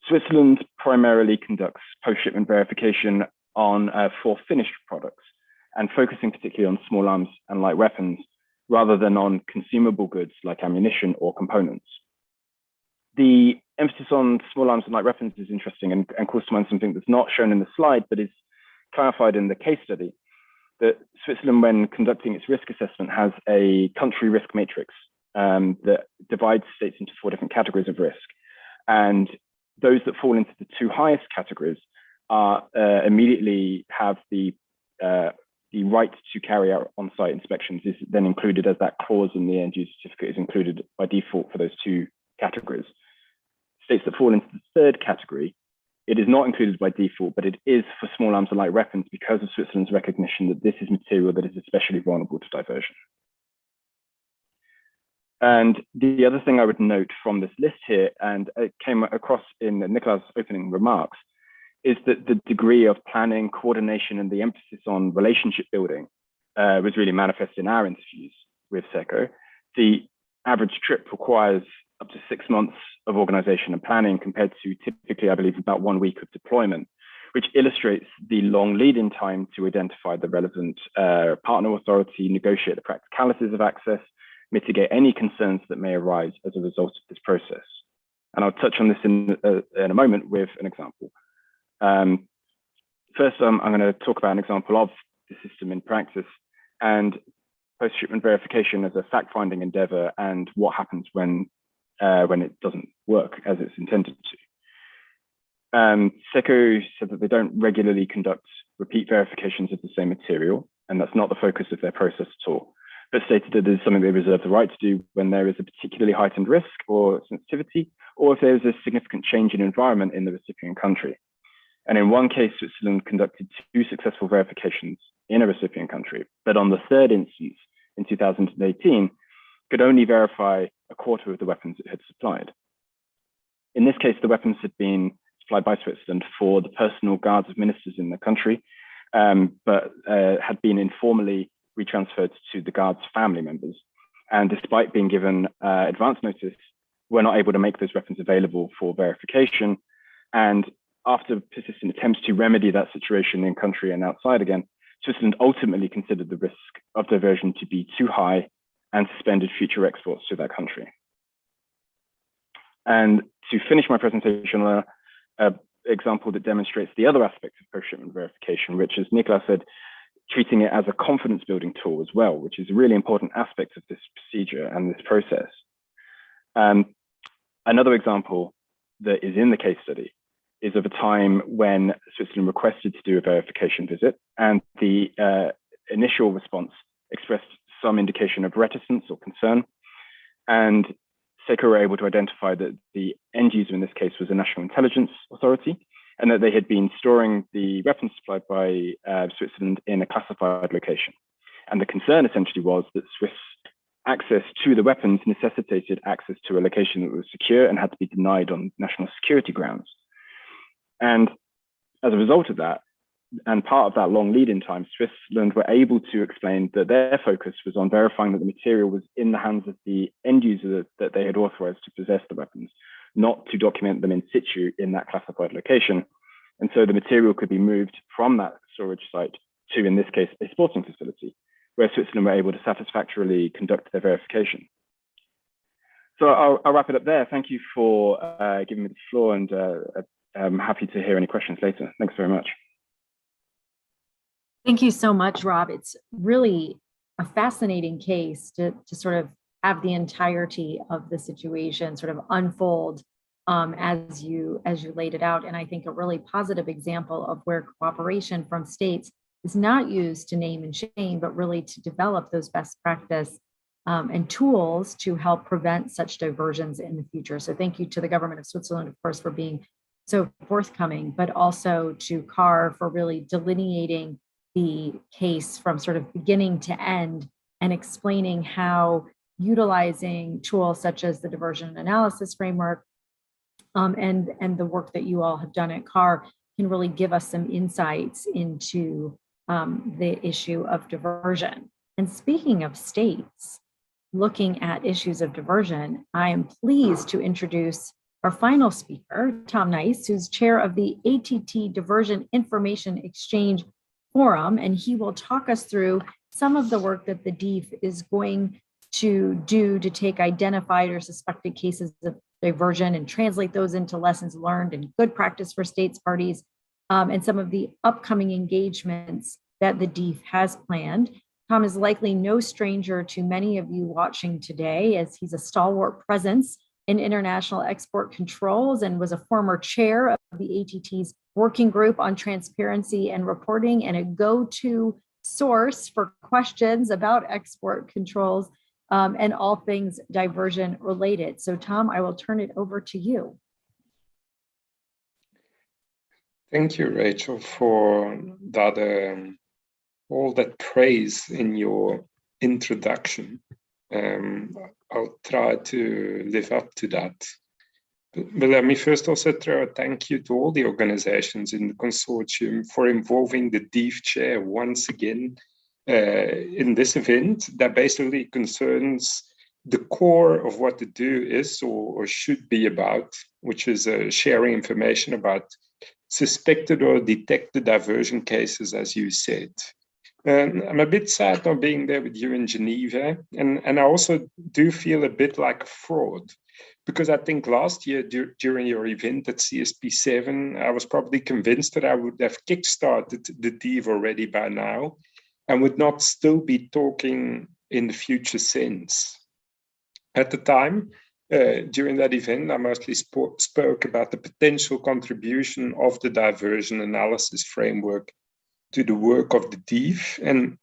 Switzerland primarily conducts post-shipment verification on for finished products, and focusing particularly on small arms and light weapons, rather than on consumable goods like ammunition or components. The emphasis on small arms and light weapons is interesting and calls to mind something that's not shown in the slide, but is clarified in the case study, that Switzerland, when conducting its risk assessment, has a country risk matrix that divides states into 4 different categories of risk. And those that fall into the 2 highest categories are immediately have the right to carry out on-site inspections is then included as that clause in the end user certificate is included by default for those 2 categories. States that fall into the 3rd category, it is not included by default, but it is for small arms and light weapons because of Switzerland's recognition that this is material that is especially vulnerable to diversion. And the other thing I would note from this list here, and it came across in Nicolas' opening remarks, is that the degree of planning, coordination, and the emphasis on relationship building was really manifest in our interviews with SECO. The average trip requires up to 6 months of organization and planning compared to typically, I believe, about 1 week of deployment, which illustrates the long lead-in time to identify the relevant partner authority, negotiate the practicalities of access, mitigate any concerns that may arise as a result of this process. And I'll touch on this in a moment with an example. First, I'm going to talk about an example of the system in practice and post-shipment verification as a fact-finding endeavor and what happens when it doesn't work as it's intended to. SECO said that they don't regularly conduct repeat verifications of the same material, and that's not the focus of their process at all, but stated that it is something they reserve the right to do when there is a particularly heightened risk or sensitivity, or if there is a significant change in environment in the recipient country. And in one case, Switzerland conducted 2 successful verifications in a recipient country, but on the 3rd instance in 2018, could only verify a quarter of the weapons it had supplied. In this case, the weapons had been supplied by Switzerland for the personal guards of ministers in the country, but had been informally retransferred to the guards' family members. And despite being given advance notice, were not able to make those weapons available for verification. And after persistent attempts to remedy that situation in country and outside again, Switzerland ultimately considered the risk of diversion to be too high and suspended future exports to that country. And to finish my presentation on an example that demonstrates the other aspects of post-shipment verification, which, as Nicolas said, treating it as a confidence building tool as well, which is a really important aspect of this procedure and this process. Another example that is in the case study is of a time when Switzerland requested to do a verification visit, and the initial response expressed some indication of reticence or concern. And SECO were able to identify that the end user in this case was a national intelligence authority, and that they had been storing the weapons supplied by Switzerland in a classified location. And the concern essentially was that Swiss access to the weapons necessitated access to a location that was secure and had to be denied on national security grounds. And as a result of that, and part of that long lead-in time, Switzerland were able to explain that their focus was on verifying that the material was in the hands of the end user that they had authorized to possess the weapons, not to document them in situ in that classified location. And so the material could be moved from that storage site to, in this case, a sporting facility, where Switzerland were able to satisfactorily conduct their verification. So I'll wrap it up there. Thank you for giving me the floor, and I'm happy to hear any questions later. Thanks very much. Thank you so much, Rob. It's really a fascinating case to sort of have the entirety of the situation sort of unfold as you laid it out. And I think a really positive example of where cooperation from states is not used to name and shame, but really to develop those best practice and tools to help prevent such diversions in the future. So thank you to the government of Switzerland, of course, for being so forthcoming, but also to CAR for really delineating the case from sort of beginning to end and explaining how utilizing tools such as the diversion analysis framework and the work that you all have done at CAR can really give us some insights into the issue of diversion. And speaking of states, looking at issues of diversion, I am pleased to introduce our final speaker, Tom Nice, who's chair of the ATT Diversion Information Exchange Forum, and he will talk us through some of the work that the DIF is going to do to take identified or suspected cases of diversion and translate those into lessons learned and good practice for states parties, and some of the upcoming engagements that the DIF has planned. Tom is likely no stranger to many of you watching today, as he's a stalwart presence in international export controls and was a former chair of the ATT's working group on transparency and reporting, and a go-to source for questions about export controls and all things diversion related. So Tom, I will turn it over to you. Thank you, Rachel, for that all that praise in your introduction. I'll try to live up to that. But let me first also throw a thank you to all the organizations in the consortium for involving the DIF chair once again in this event that basically concerns the core of what the DO is or should be about, which is sharing information about suspected or detected diversion cases, as you said. I'm a bit sad not being there with you in Geneva, and I also do feel a bit like a fraud, because I think last year during your event at CSP7, I was probably convinced that I would have kickstarted the DIV already by now and would not still be talking in the future sense. At the time, during that event, I mostly spoke about the potential contribution of the diversion analysis framework to the work of the DIF. And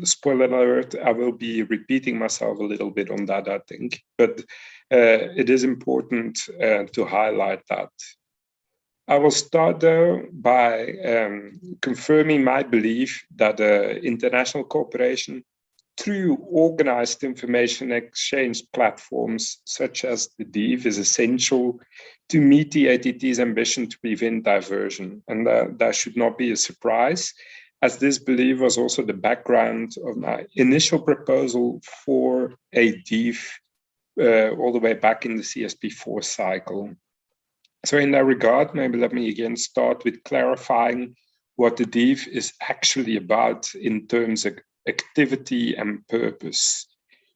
spoiler alert, I will be repeating myself a little bit on that, I think. But it is important to highlight that. I will start, though, by confirming my belief that international cooperation through organized information exchange platforms such as the DIF is essential to meet the ATT's ambition to prevent diversion. And that should not be a surprise, as this belief was also the background of my initial proposal for a DIF all the way back in the CSP4 cycle. So in that regard, maybe let me again start with clarifying what the DIF is actually about in terms of activity and purpose.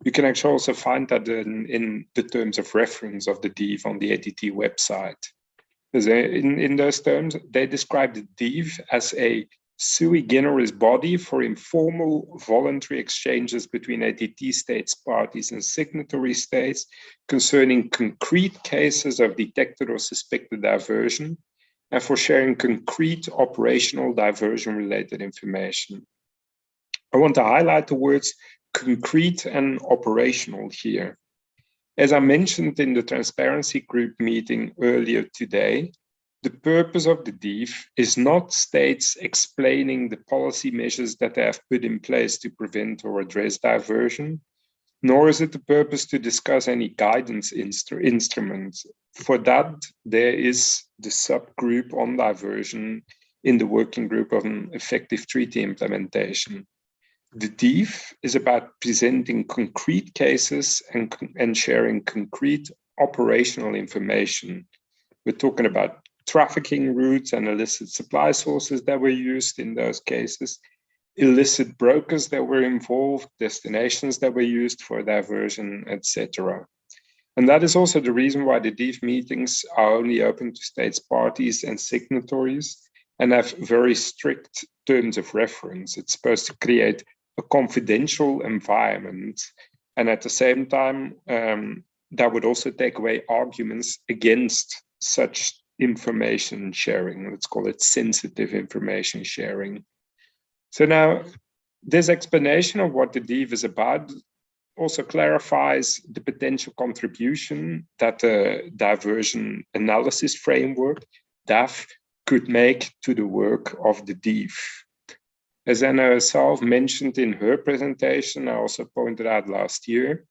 You can actually also find that in the terms of reference of the DIF on the ATT website. In those terms, they describe the DIF as a sui generis body for informal voluntary exchanges between ATT states parties and signatory states concerning concrete cases of detected or suspected diversion, and for sharing concrete operational diversion related information. I want to highlight the words concrete and operational here. As I mentioned in the transparency group meeting earlier today, the purpose of the DIF is not states explaining the policy measures that they have put in place to prevent or address diversion, nor is it the purpose to discuss any guidance instruments. For that, there is the subgroup on diversion in the working group on effective treaty implementation. The DIF is about presenting concrete cases and sharing concrete operational information. We're talking about trafficking routes and illicit supply sources that were used in those cases, illicit brokers that were involved, destinations that were used for diversion, etc. And that is also the reason why the DIF meetings are only open to states parties and signatories and have very strict terms of reference. It's supposed to create a confidential environment. And at the same time, that would also take away arguments against such information sharing. Let's call it sensitive information sharing. So now, this explanation of what the DIF is about also clarifies the potential contribution that the diversion analysis framework, DAF, could make to the work of the DIF. As Anna herself mentioned in her presentation, I also pointed out last year,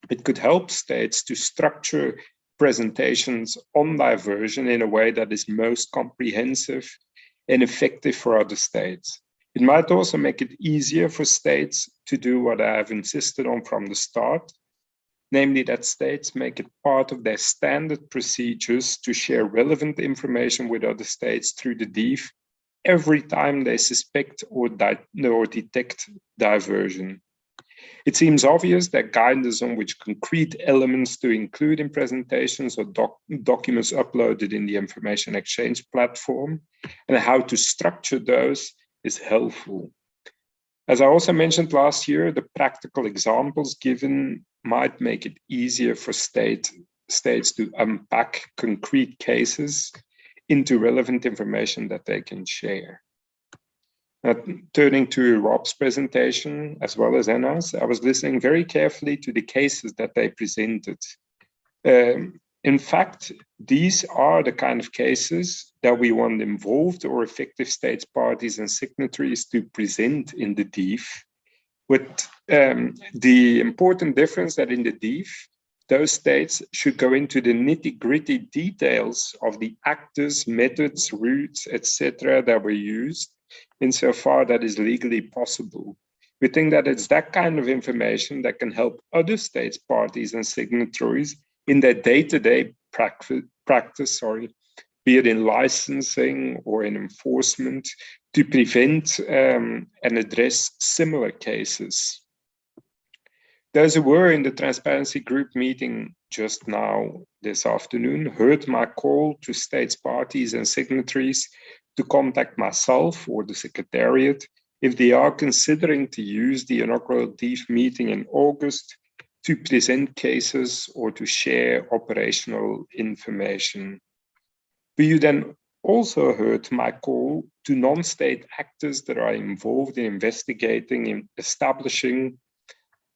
it could help states to structure presentations on diversion in a way that is most comprehensive and effective for other states. It might also make it easier for states to do what I have insisted on from the start, namely that states make it part of their standard procedures to share relevant information with other states through the DIF every time they suspect or detect diversion. It seems obvious that guidance on which concrete elements to include in presentations or documents uploaded in the information exchange platform and how to structure those is helpful. As I also mentioned last year, the practical examples given might make it easier for states to unpack concrete cases into relevant information that they can share. Now, turning to Rob's presentation, as well as Anna's, I was listening very carefully to the cases that they presented. In fact, these are the kind of cases that we want involved or effective states, parties, and signatories to present in the DIF, with the important difference that in the DIF, those states should go into the nitty-gritty details of the actors, methods, routes, etc. that were used, insofar that is legally possible. We think that it's that kind of information that can help other states, parties, and signatories in their day-to-day practice, be it in licensing or in enforcement, to prevent and address similar cases. Those who were in the transparency group meeting just now this afternoon heard my call to states, parties, and signatories to contact myself or the Secretariat if they are considering to use the inaugural DIF meeting in August to present cases or to share operational information. But you then also heard my call to non-state actors that are involved in investigating, in establishing,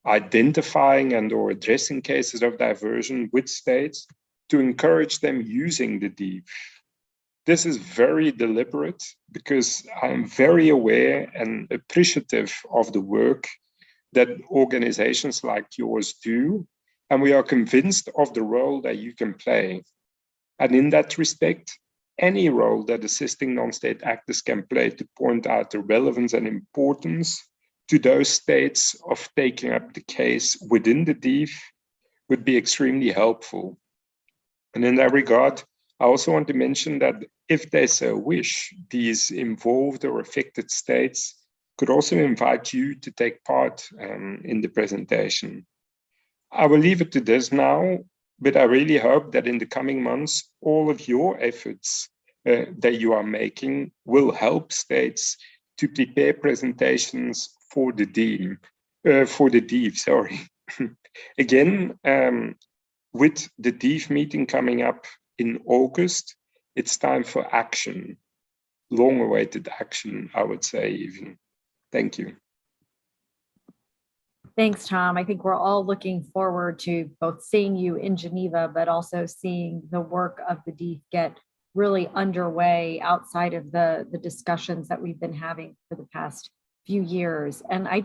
identifying and or addressing cases of diversion with states to encourage them using the DIF. This is very deliberate because I'm very aware and appreciative of the work that organizations like yours do, and we are convinced of the role that you can play. And in that respect, any role that assisting non-state actors can play to point out the relevance and importance to those states of taking up the case within the DIF would be extremely helpful. And in that regard, I also want to mention that if they so wish, these involved or affected states could also invite you to take part in the presentation. I will leave it to this now, but I really hope that in the coming months, all of your efforts that you are making will help states to prepare presentations for the DIF. Again, with the DIF meeting coming up in August, it's time for action, long-awaited action, I would say even. Thank you. Thanks, Tom. I think we're all looking forward to both seeing you in Geneva, but also seeing the work of the DIF get really underway outside of the discussions that we've been having for the past few years. And I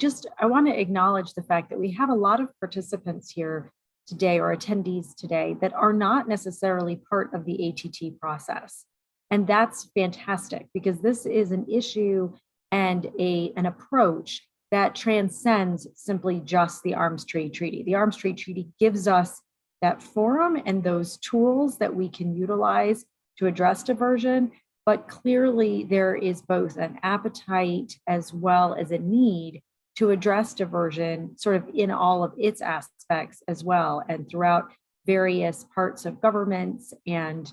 want to acknowledge the fact that we have a lot of participants here today or attendees today that are not necessarily part of the ATT process. And that's fantastic because this is an issue and an approach that transcends simply just the Arms Trade Treaty. The Arms Trade Treaty gives us that forum and those tools that we can utilize to address diversion, but clearly there is both an appetite as well as a need to address diversion sort of in all of its aspects as well, and throughout various parts of governments and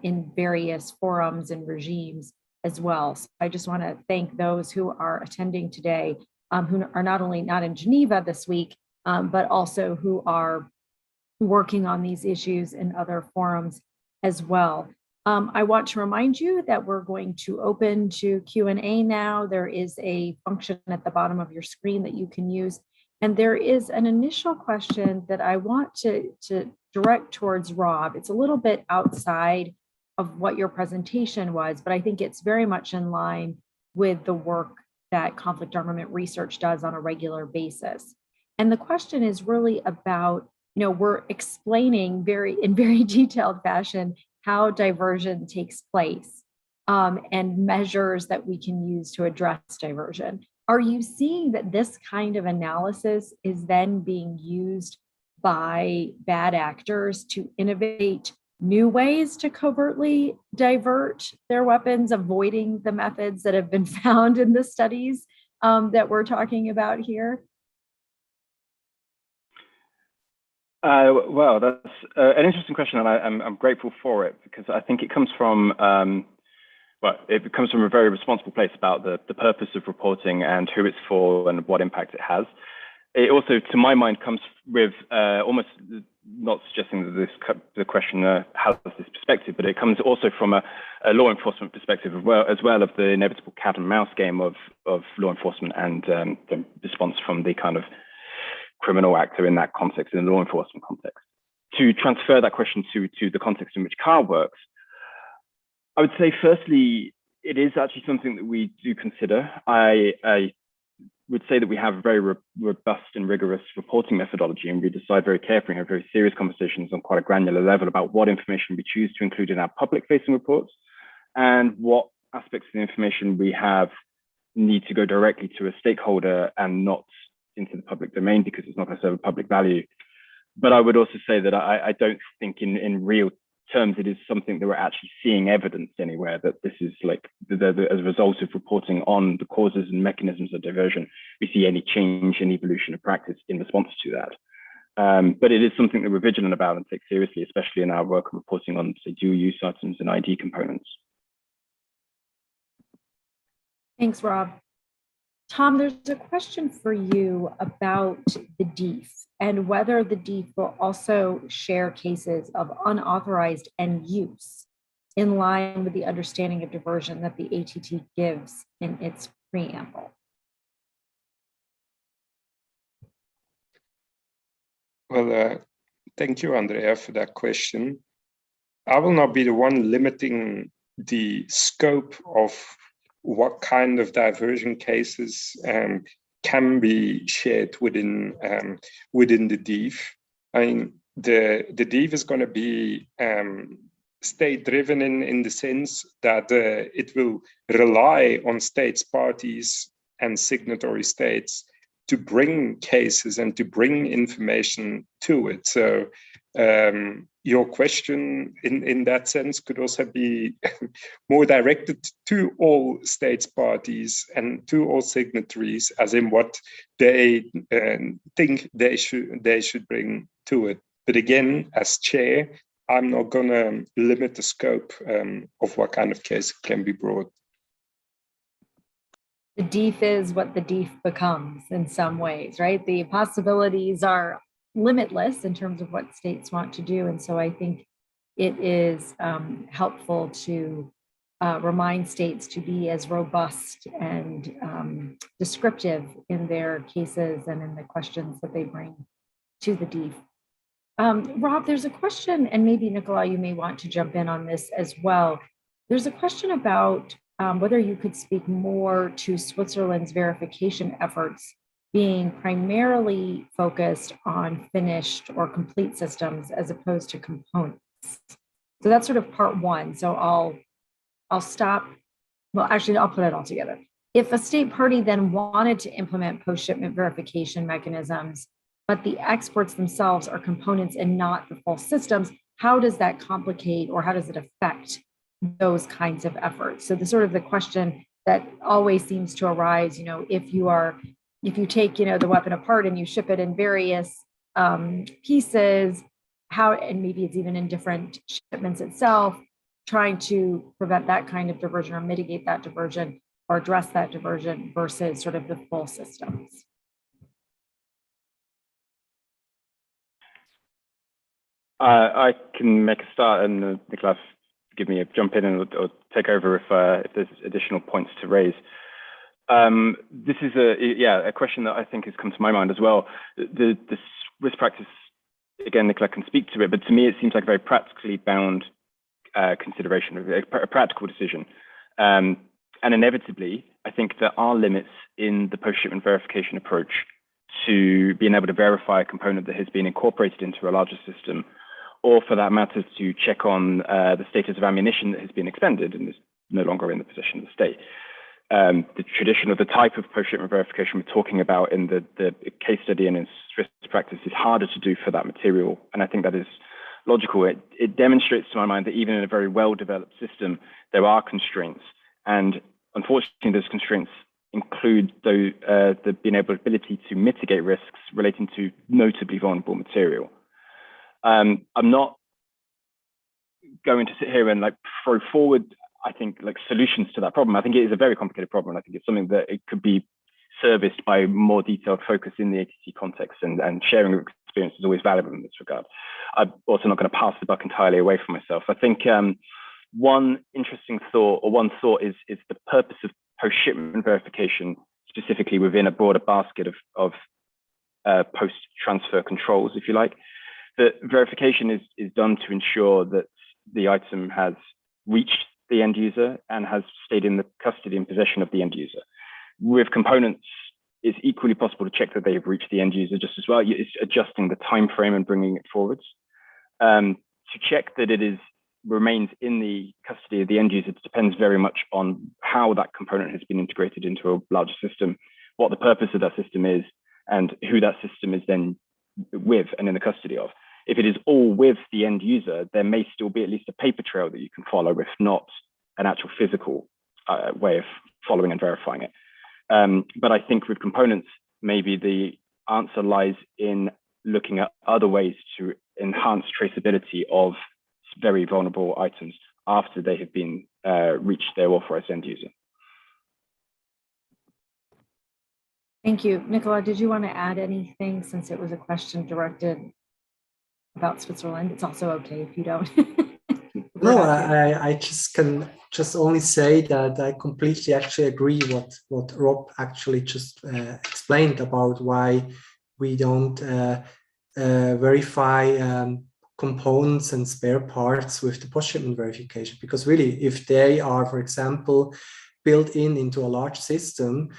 in various forums and regimes as well. So I just want to thank those who are attending today, who are not only not in Geneva this week, but also who are working on these issues in other forums as well. I want to remind you that we're going to open to Q&A now. There is a function at the bottom of your screen that you can use. And there is an initial question that I want to direct towards Rob. It's a little bit outside of what your presentation was, but I think it's very much in line with the work that conflict armament research does on a regular basis. And the question is really about, we're explaining in very detailed fashion how diversion takes place and measures that we can use to address diversion. Are you seeing that this kind of analysis is then being used by bad actors to innovate new ways to covertly divert their weapons, avoiding the methods that have been found in the studies that we're talking about here? Well, that's an interesting question, and I'm grateful for it, because I think it comes from it comes from a very responsible place about the purpose of reporting and who it's for and what impact it has. It also, to my mind, comes with almost not suggesting that the question has this perspective, but it comes also from a law enforcement perspective as well of the inevitable cat and mouse game of law enforcement and the response from the kind of criminal actor in that context, in the law enforcement context. To transfer that question to the context in which Carl works, I would say, firstly, it is actually something that we do consider. I would say that we have a very robust and rigorous reporting methodology, and we decide very carefully and have very serious conversations on quite a granular level about what information we choose to include in our public-facing reports and what aspects of the information we have need to go directly to a stakeholder and not into the public domain because it's not going to serve a public value. But I would also say that I don't think in real terms it is something that we're actually seeing evidence anywhere that this is like as a result of reporting on the causes and mechanisms of diversion, we see any change in evolution of practice in response to that. But it is something that we're vigilant about and take seriously, especially in our work of reporting on, say, dual use items and ID components. Thanks, Rob. Tom, there's a question for you about the DEEF and whether the DEEF will also share cases of unauthorized end use in line with the understanding of diversion that the ATT gives in its preamble. Well, thank you, Andrea, for that question. I will not be the one limiting the scope of what kind of diversion cases can be shared within the DEEF. I mean, the DEEF is going to be state-driven in the sense that it will rely on states, parties, and signatory states to bring cases and to bring information to it. So your question in that sense could also be more directed to all states, parties, and to all signatories, as in what they think they should bring to it. But again, as chair, I'm not going to limit the scope of what kind of case can be brought. The DEEF is what the DEEF becomes in some ways, right? The possibilities are limitless in terms of what states want to do. And so I think it is helpful to remind states to be as robust and descriptive in their cases and in the questions that they bring to the DEEF. Rob, there's a question, and maybe Nicola, you may want to jump in on this as well. There's a question about whether you could speak more to Switzerland's verification efforts being primarily focused on finished or complete systems as opposed to components. So that's sort of part one. So I'll I'll stop. Well, actually, I'll put it all together. If a state party then wanted to implement post-shipment verification mechanisms, but the exports themselves are components and not the full systems, how does that complicate or how does it affect those kinds of efforts? So the sort of the question that always seems to arise, if you take, the weapon apart and you ship it in various pieces, and maybe it's even in different shipments itself, trying to prevent that kind of diversion or mitigate that diversion or address that diversion versus sort of the full systems. I can make a start, and Nicolas, give me a jump in or take over if there's additional points to raise. This is a question that I think has come to my mind as well. The risk practice, again, Nicolas can speak to it, but to me it seems like a very practically bound consideration, a practical decision. And inevitably, I think there are limits in the post-shipment verification approach to being able to verify a component that has been incorporated into a larger system, or for that matter, to check on the status of ammunition that has been expended and is no longer in the possession of the state. The tradition of the type of post-shipment verification we're talking about in the case study and in Swiss practice is harder to do for that material, and I think that is logical. It demonstrates to my mind that even in a very well-developed system, there are constraints, and unfortunately, those constraints include the ability to mitigate risks relating to notably vulnerable material. I'm not going to sit here and throw forward, I think, solutions to that problem. I think it is a very complicated problem. I think it's something that it could be serviced by more detailed focus in the ATT context, and sharing of experience is always valuable in this regard. I'm also not going to pass the buck entirely away from myself. I think one interesting thought, or one thought, is the purpose of post-shipment verification, specifically within a broader basket of post-transfer controls, if you like. The verification is done to ensure that the item has reached the end user and has stayed in the custody and possession of the end user. With components, it's equally possible to check that they have reached the end user just as well. It's adjusting the time frame and bringing it forwards. To check that it remains in the custody of the end user, it depends very much on how that component has been integrated into a larger system, what the purpose of that system is, and who that system is then with and in the custody of. If it is all with the end user, there may still be at least a paper trail that you can follow, if not an actual physical way of following and verifying it. But I think with components, maybe the answer lies in looking at other ways to enhance traceability of very vulnerable items after they have been reached their authorized end user. Thank you. Nicola, did you want to add anything, since it was a question directed about Switzerland? It's also okay if you don't. No, I can only say that I completely actually agree what Rob actually just explained about why we don't verify components and spare parts with the post-shipment verification, because really, if they are, for example, built into a large system,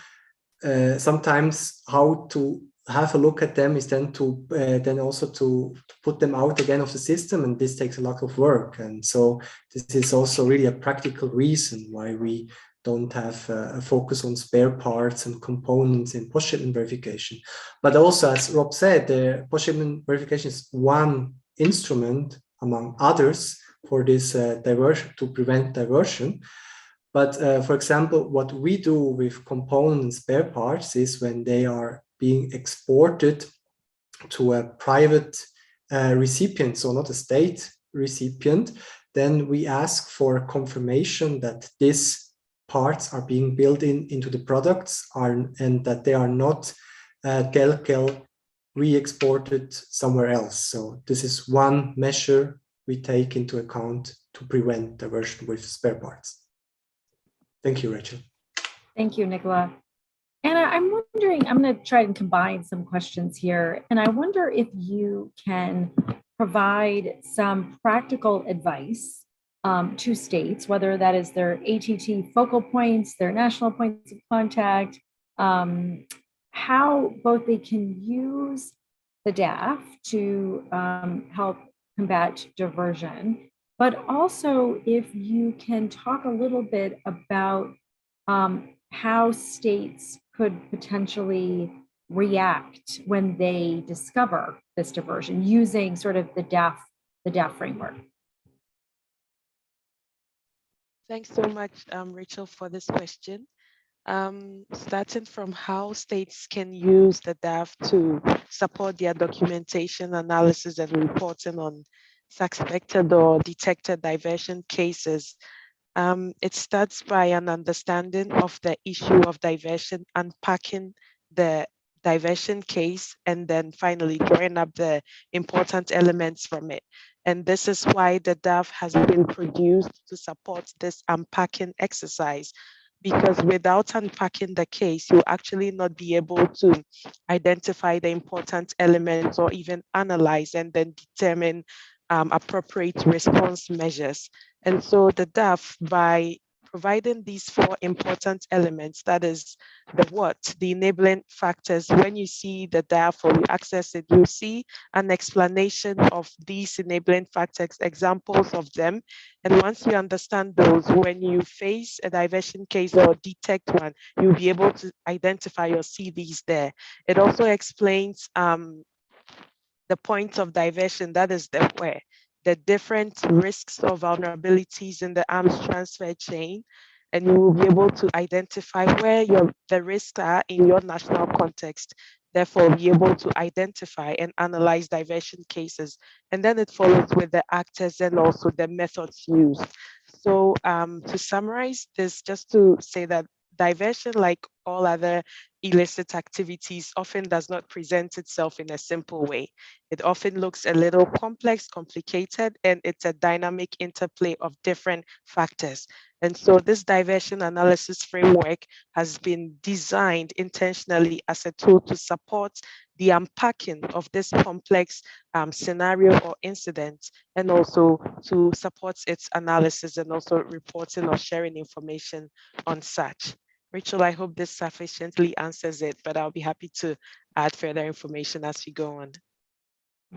sometimes how to have a look at them is then also to put them out again of the system, and this takes a lot of work. And so this is also really a practical reason why we don't have a focus on spare parts and components in post-shipment verification. But also, as Rob said, the post-shipment verification is one instrument among others for this diversion, to prevent diversion. But for example, what we do with components and spare parts is when they are being exported to a private recipient, so not a state recipient, then we ask for confirmation that these parts are being built into the products and that they are not re-exported somewhere else. So this is one measure we take into account to prevent diversion with spare parts. Thank you, Rachel. Thank you, Nicola. And I'm wondering, I'm going to try and combine some questions here. And I wonder if you can provide some practical advice to states, whether that is their ATT focal points, their national points of contact, how both they can use the DAF to help combat diversion, but also if you can talk a little bit about how states could potentially react when they discover this diversion using sort of the DAF framework. Thanks so much, Rachel, for this question. Starting from how states can use the DAF to support their documentation, analysis, and reporting on suspected or detected diversion cases. It starts by an understanding of the issue of diversion, unpacking the diversion case, and then finally drawing up the important elements from it. And this is why the DAF has been produced to support this unpacking exercise, because without unpacking the case, you'll actually not be able to identify the important elements or even analyze and then determine appropriate response measures. And so the DAF, by providing these four important elements, that is the what, the enabling factors. When you see the DAF or you access it, you see an explanation of these enabling factors, examples of them. And once you understand those, when you face a diversion case or detect one, you'll be able to identify or see these there. It also explains the points of diversion, that is the where, the different risks or vulnerabilities in the arms transfer chain, and you will be able to identify where the risks are in your national context, therefore be able to identify and analyze diversion cases. And then it follows with the actors and also the methods used. So to summarize this, just to say that diversion, like all other illicit activities, often does not present itself in a simple way. It often looks a little complex, complicated, and it's a dynamic interplay of different factors. And so this diversion analysis framework has been designed intentionally as a tool to support the unpacking of this complex scenario or incident, and also to support its analysis and also reporting or sharing information on such. Rachel, I hope this sufficiently answers it, but I'll be happy to add further information as we go on.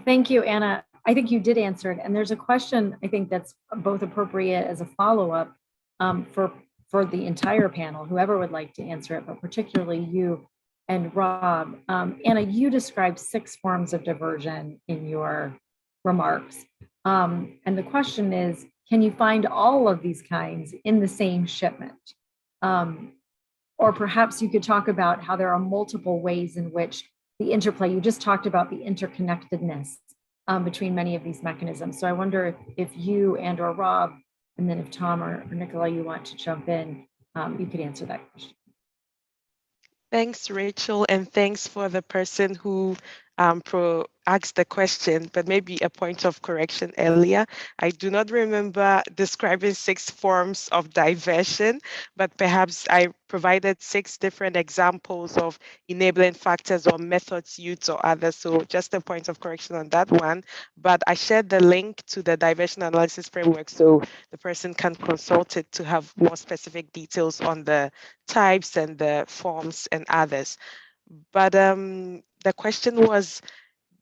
Thank you, Anna. I think you did answer it. And there's a question I think that's both appropriate as a follow-up for the entire panel, whoever would like to answer it, but particularly you and Rob. Anna, you described 6 forms of diversion in your remarks. And the question is, can you find all of these kinds in the same shipment? Or perhaps you could talk about how there are multiple ways in which the interplay, you just talked about the interconnectedness between many of these mechanisms. So I wonder if you and or Rob, and then if Tom or Nicola, you want to jump in, you could answer that question. Thanks, Rachel, and thanks for the person who asked the question, but maybe a point of correction earlier. I do not remember describing 6 forms of diversion, but perhaps I provided 6 different examples of enabling factors or methods used or others. So just a point of correction on that one. But I shared the link to the diversion analysis framework so the person can consult it to have more specific details on the types and the forms and others. But the question was,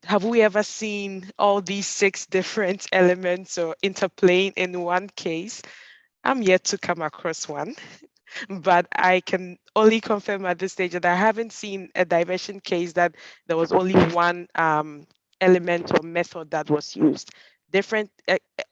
have we ever seen all these 6 different elements or interplaying in one case? I'm yet to come across one, but I can only confirm at this stage that I haven't seen a diversion case that there was only one element or method that was used. Different,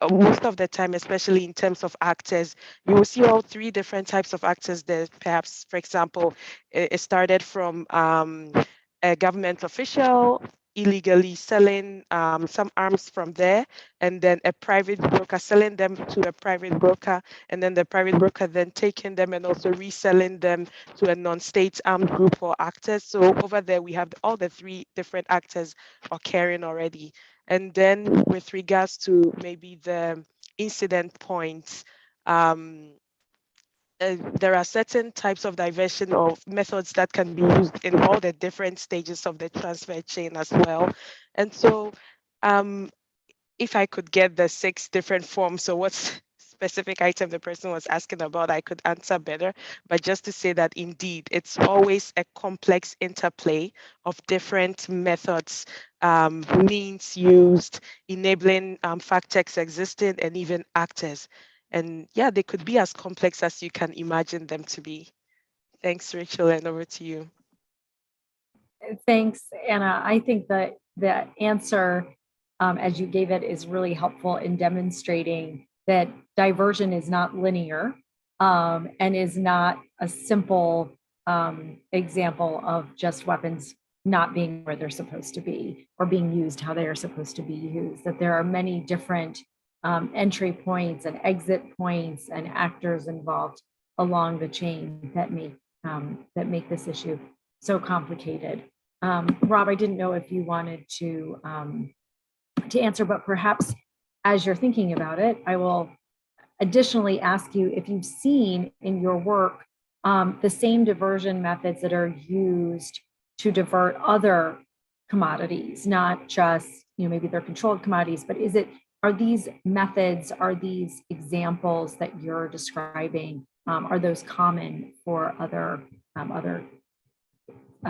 most of the time, especially in terms of actors, you will see all 3 different types of actors there. Perhaps, for example, it started from a government official illegally selling some arms from there, and then a private broker selling them to a private broker, and then the private broker then taking them and also reselling them to a non-state armed group or actors. So over there we have all the 3 different actors occurring already. And then with regards to maybe the incident points, there are certain types of diversion or methods that can be used in all the different stages of the transfer chain as well. And so if I could get the 6 different forms, so what's specific item the person was asking about, I could answer better. But just to say that indeed, it's always a complex interplay of different methods, means used, enabling fact checks existing, and even actors. And yeah, they could be as complex as you can imagine them to be. Thanks, Rachel, and over to you. Thanks, Anna. I think that the answer, as you gave it, is really helpful in demonstrating that diversion is not linear and is not a simple example of just weapons not being where they're supposed to be or being used how they are supposed to be used, that there are many different entry points and exit points and actors involved along the chain that make this issue so complicated. Rob, I didn't know if you wanted to answer, but perhaps as you're thinking about it, I will additionally ask you if you've seen in your work the same diversion methods that are used to divert other commodities, not just, maybe they're controlled commodities, but are these methods, are these examples that you're describing, are those common for other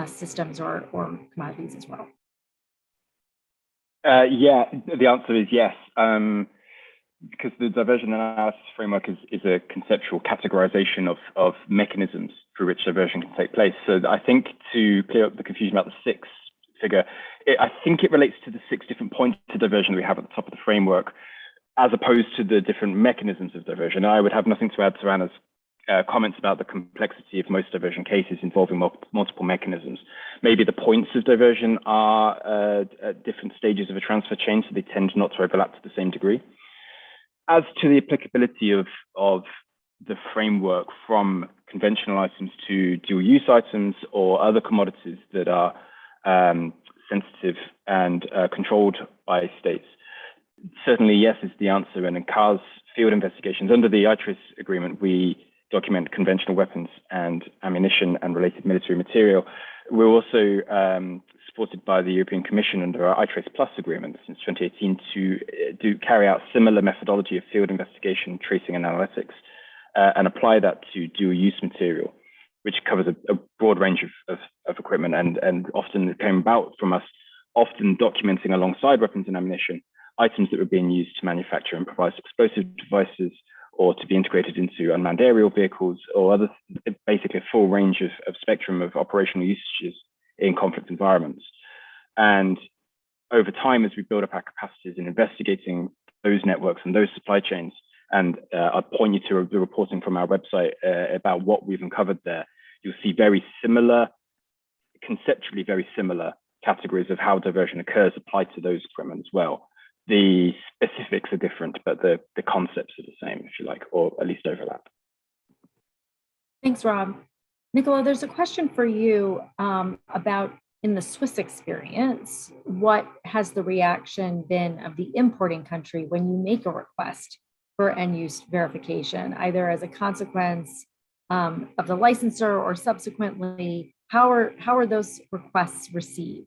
systems or commodities as well? Yeah, the answer is yes, because the diversion analysis framework is a conceptual categorization of mechanisms through which diversion can take place. So I think, to clear up the confusion about the 6 figure, I think it relates to the 6 different points of diversion we have at the top of the framework, as opposed to the different mechanisms of diversion. I would have nothing to add to Anna's comments about the complexity of most diversion cases involving multiple mechanisms. Maybe the points of diversion are at different stages of a transfer chain, so they tend not to overlap to the same degree. As to the applicability of the framework from conventional items to dual-use items or other commodities that are sensitive and controlled by states, certainly yes is the answer. And in CAR's field investigations under the ITRIS agreement, we document conventional weapons and ammunition and related military material. We're also supported by the European Commission under our ITRIS Plus agreement since 2018 to carry out similar methodology of field investigation, tracing and analytics, and apply that to dual-use material, which covers a broad range of equipment and often came about from us often documenting alongside weapons and ammunition items that were being used to manufacture improvised explosive devices or to be integrated into unmanned aerial vehicles or other, basically a full range of spectrum of operational usages in conflict environments. And over time, as we build up our capacities in investigating those networks and those supply chains, and I'll point you to the reporting from our website about what we've uncovered there, you'll see very similar, conceptually very similar categories of how diversion occurs applied to those equipment as well. The specifics are different, but the concepts are the same, if you like, or at least overlap. Thanks, Rob. Nicola, there's a question for you about, in the Swiss experience, what has the reaction been of the importing country when you make a request for end-use verification, either as a consequence of the licensor or subsequently? How are those requests received?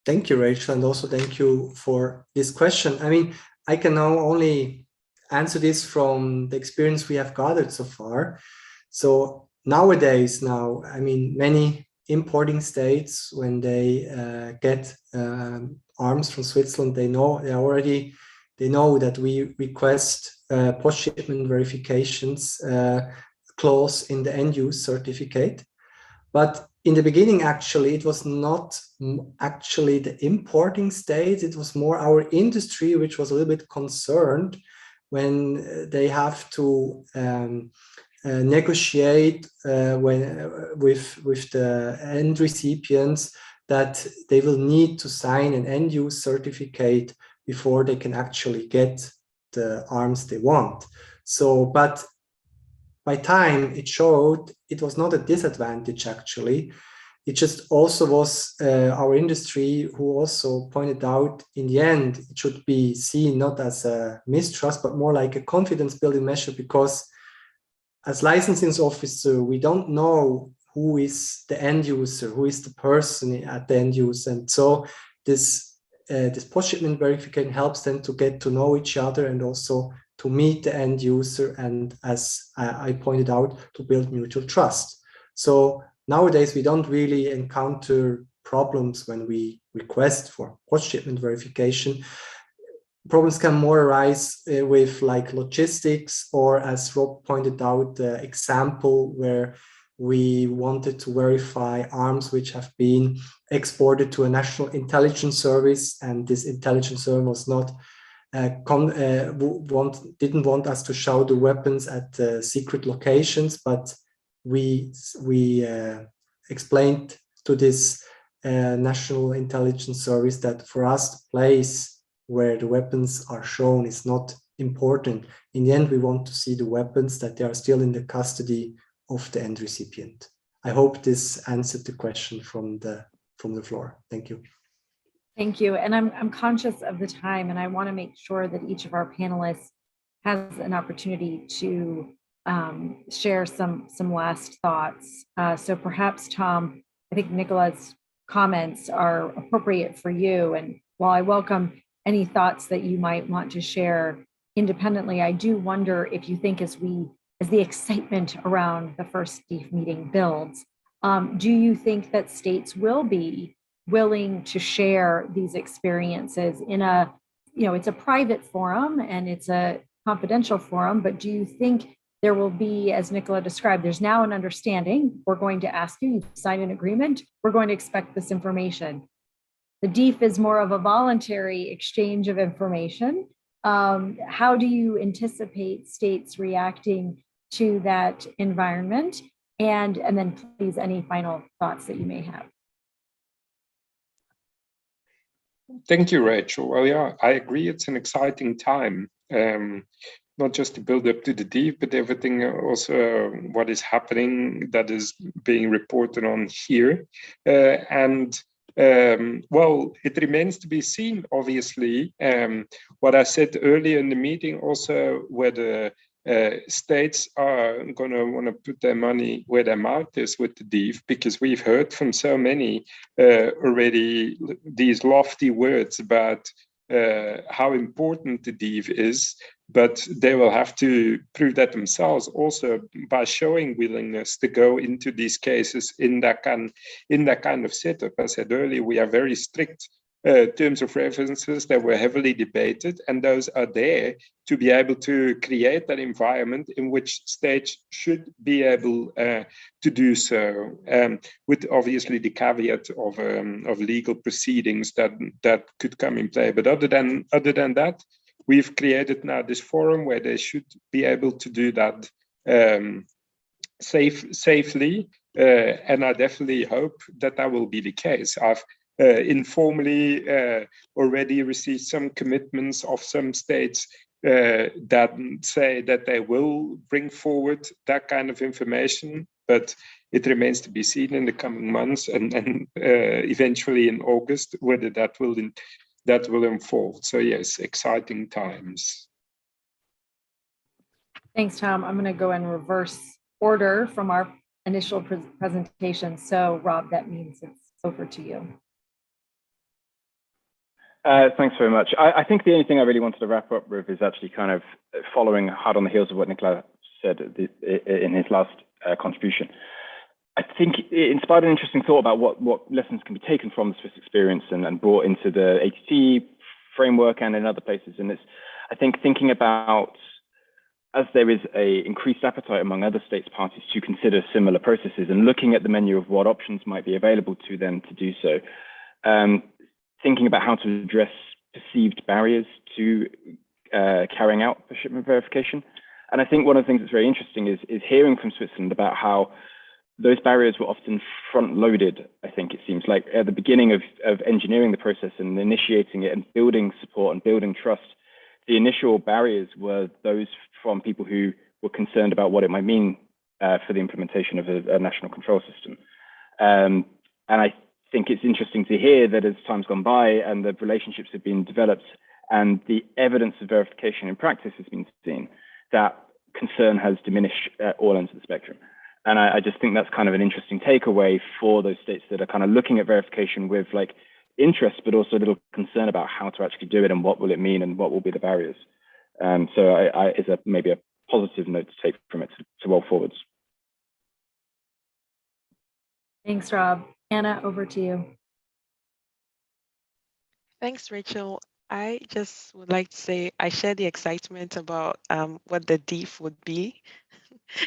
Thank you, Rachel, and also thank you for this question. I mean, I can now only answer this from the experience we have gathered so far. So nowadays, I mean, many importing states, when they get arms from Switzerland, they know that we request post-shipment verifications clause in the end-use certificate. But in the beginning, actually, it was not actually the importing states. It was more our industry, which was a little bit concerned when they have to negotiate with the end recipients that they will need to sign an end-use certificate before they can actually get the arms they want. So, but by time, it showed it was not a disadvantage, actually. It just also was our industry who also pointed out, in the end, it should be seen not as a mistrust, but more like a confidence-building measure, because as licensing officer, we don't know who is the end user, who is the person at the end user. And so this this post-shipment verification helps them to get to know each other and also to meet the end user, and as I pointed out, to build mutual trust. So nowadays we don't really encounter problems when we request for post-shipment verification. Problems can more arise with like logistics, or as Rob pointed out, the example where we wanted to verify arms which have been exported to a national intelligence service, and this intelligence service was not didn't want us to show the weapons at secret locations, but we explained to this national intelligence service that for us the place where the weapons are shown is not important. In the end, we want to see the weapons, that they are still in the custody of the end recipient. I hope this answered the question from the floor. Thank you. Thank you. And I'm conscious of the time, and I want to make sure that each of our panelists has an opportunity to share some last thoughts. So perhaps, Tom, I think Nicola's comments are appropriate for you. And while I welcome any thoughts that you might want to share independently, I do wonder if you think as the excitement around the first DEEF meeting builds, do you think that states will be willing to share these experiences in a, it's a private forum and it's a confidential forum, but do you think there will be, as Nicola described, there's now an understanding, we're going to ask you, you sign an agreement, we're going to expect this information. The DEEF is more of a voluntary exchange of information. How do you anticipate states reacting to that environment? And then please, any final thoughts that you may have. Thank you, Rachel. Well, yeah, I agree. It's an exciting time, not just to build up to the DEEF, but everything also what is happening that is being reported on here. Well, it remains to be seen, obviously, what I said earlier in the meeting, also whether states are going to want to put their money where their mouth is with the DEEF, because we've heard from so many already these lofty words about how important the DEEF is, but they will have to prove that themselves also by showing willingness to go into these cases in that kind of setup. As I said earlier, we have very strict terms of references that were heavily debated, and those are there to be able to create that environment in which states should be able to do so, with obviously the caveat of legal proceedings that could come in play. But other than that, we've created now this forum where they should be able to do that safely, and I definitely hope that will be the case. I've informally already received some commitments of some states that say that they will bring forward that kind of information, but it remains to be seen in the coming months and eventually in August whether that will unfold. So yes, exciting times. Thanks, Tom. I'm going to go in reverse order from our initial presentation. So Rob, that means it's over to you. Thanks very much. I think the only thing I really wanted to wrap up with is actually kind of following hard on the heels of what Nicola said in his last contribution. I think it inspired an interesting thought about what lessons can be taken from the Swiss experience and brought into the ATT framework and in other places. And it's, I think, thinking about, as there is a increased appetite among other states parties to consider similar processes and looking at the menu of what options might be available to them to do so, thinking about how to address perceived barriers to carrying out the shipment verification. And I think one of the things that's very interesting is hearing from Switzerland about how those barriers were often front-loaded, I think it seems like, at the beginning of engineering the process and initiating it and building support and building trust. The initial barriers were those from people who were concerned about what it might mean for the implementation of a national control system. And I think it's interesting to hear that as time's gone by and the relationships have been developed and the evidence of verification in practice has been seen, that concern has diminished at all ends of the spectrum. And I just think that's kind of an interesting takeaway for those states that are kind of looking at verification with like, interest, but also a little concern about how to actually do it and what will it mean and what will be the barriers. So it's maybe a positive note to take from it to roll forwards. Thanks, Rob. Anna, over to you. Thanks, Rachel. I just would like to say I share the excitement about what the DIF would be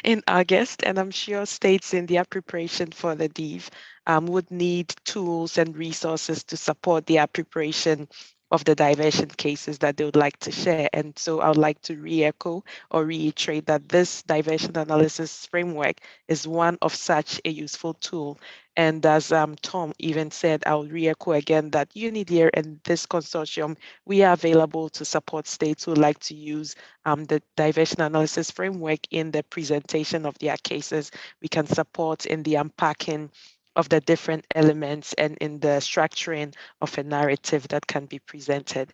in August, and I'm sure states in their preparation for the DIF would need tools and resources to support their preparation of the diversion cases that they would like to share. And so I would like to re-echo or reiterate that this diversion analysis framework is one of such a useful tool. And as Tom even said, I'll re-echo again that UNIDIR and this consortium, we are available to support states who would like to use the diversion analysis framework in the presentation of their cases. We can support in the unpacking of the different elements and in the structuring of a narrative that can be presented.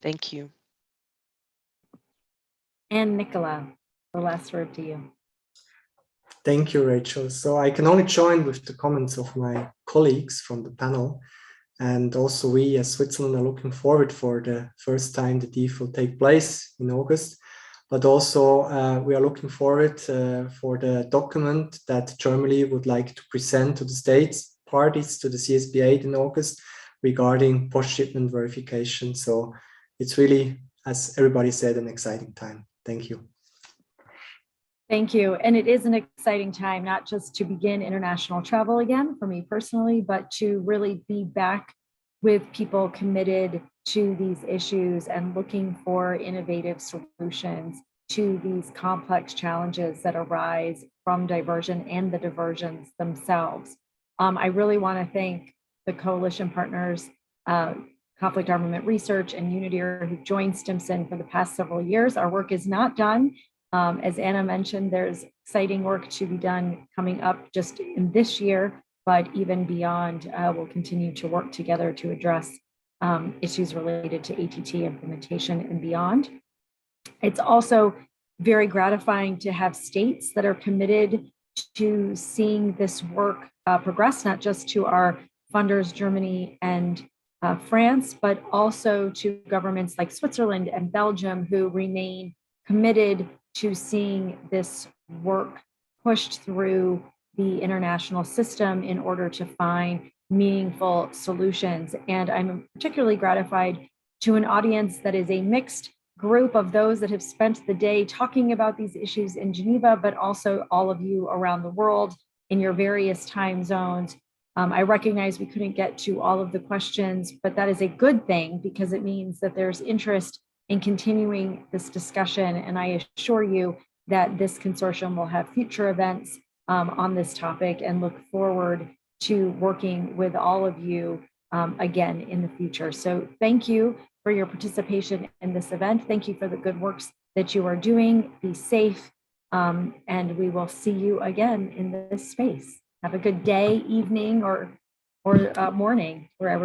Thank you. And Nicola, the last word to you. Thank you, Rachel. So I can only join with the comments of my colleagues from the panel. And also we as Switzerland are looking forward for the first time the DIF will take place in August. But also we are looking forward for the document that Germany would like to present to the states parties to the CSP8 in August regarding post-shipment verification. So it's really, as everybody said, an exciting time. Thank you. Thank you. And it is an exciting time, not just to begin international travel again for me personally, but to really be back with people committed to these issues and looking for innovative solutions to these complex challenges that arise from diversion and the diversions themselves. I really want to thank the coalition partners, Conflict Armament Research and UNIDIR, who've joined Stimson for the past several years. Our work is not done. As Anna mentioned, there's exciting work to be done coming up just in this year, but even beyond, we'll continue to work together to address issues related to ATT implementation and beyond. It's also very gratifying to have states that are committed to seeing this work progress, not just to our funders, Germany and France, but also to governments like Switzerland and Belgium who remain committed to seeing this work pushed through the international system in order to find meaningful solutions. And I'm particularly gratified to an audience that is a mixed group of those that have spent the day talking about these issues in Geneva, but also all of you around the world in your various time zones. I recognize we couldn't get to all of the questions, but that is a good thing because it means that there's interest in continuing this discussion. And I assure you that this consortium will have future events on this topic and look forward to working with all of you again in the future. So thank you for your participation in this event. Thank you for the good works that you are doing. Be safe, and we will see you again in this space. Have a good day, evening, or morning, wherever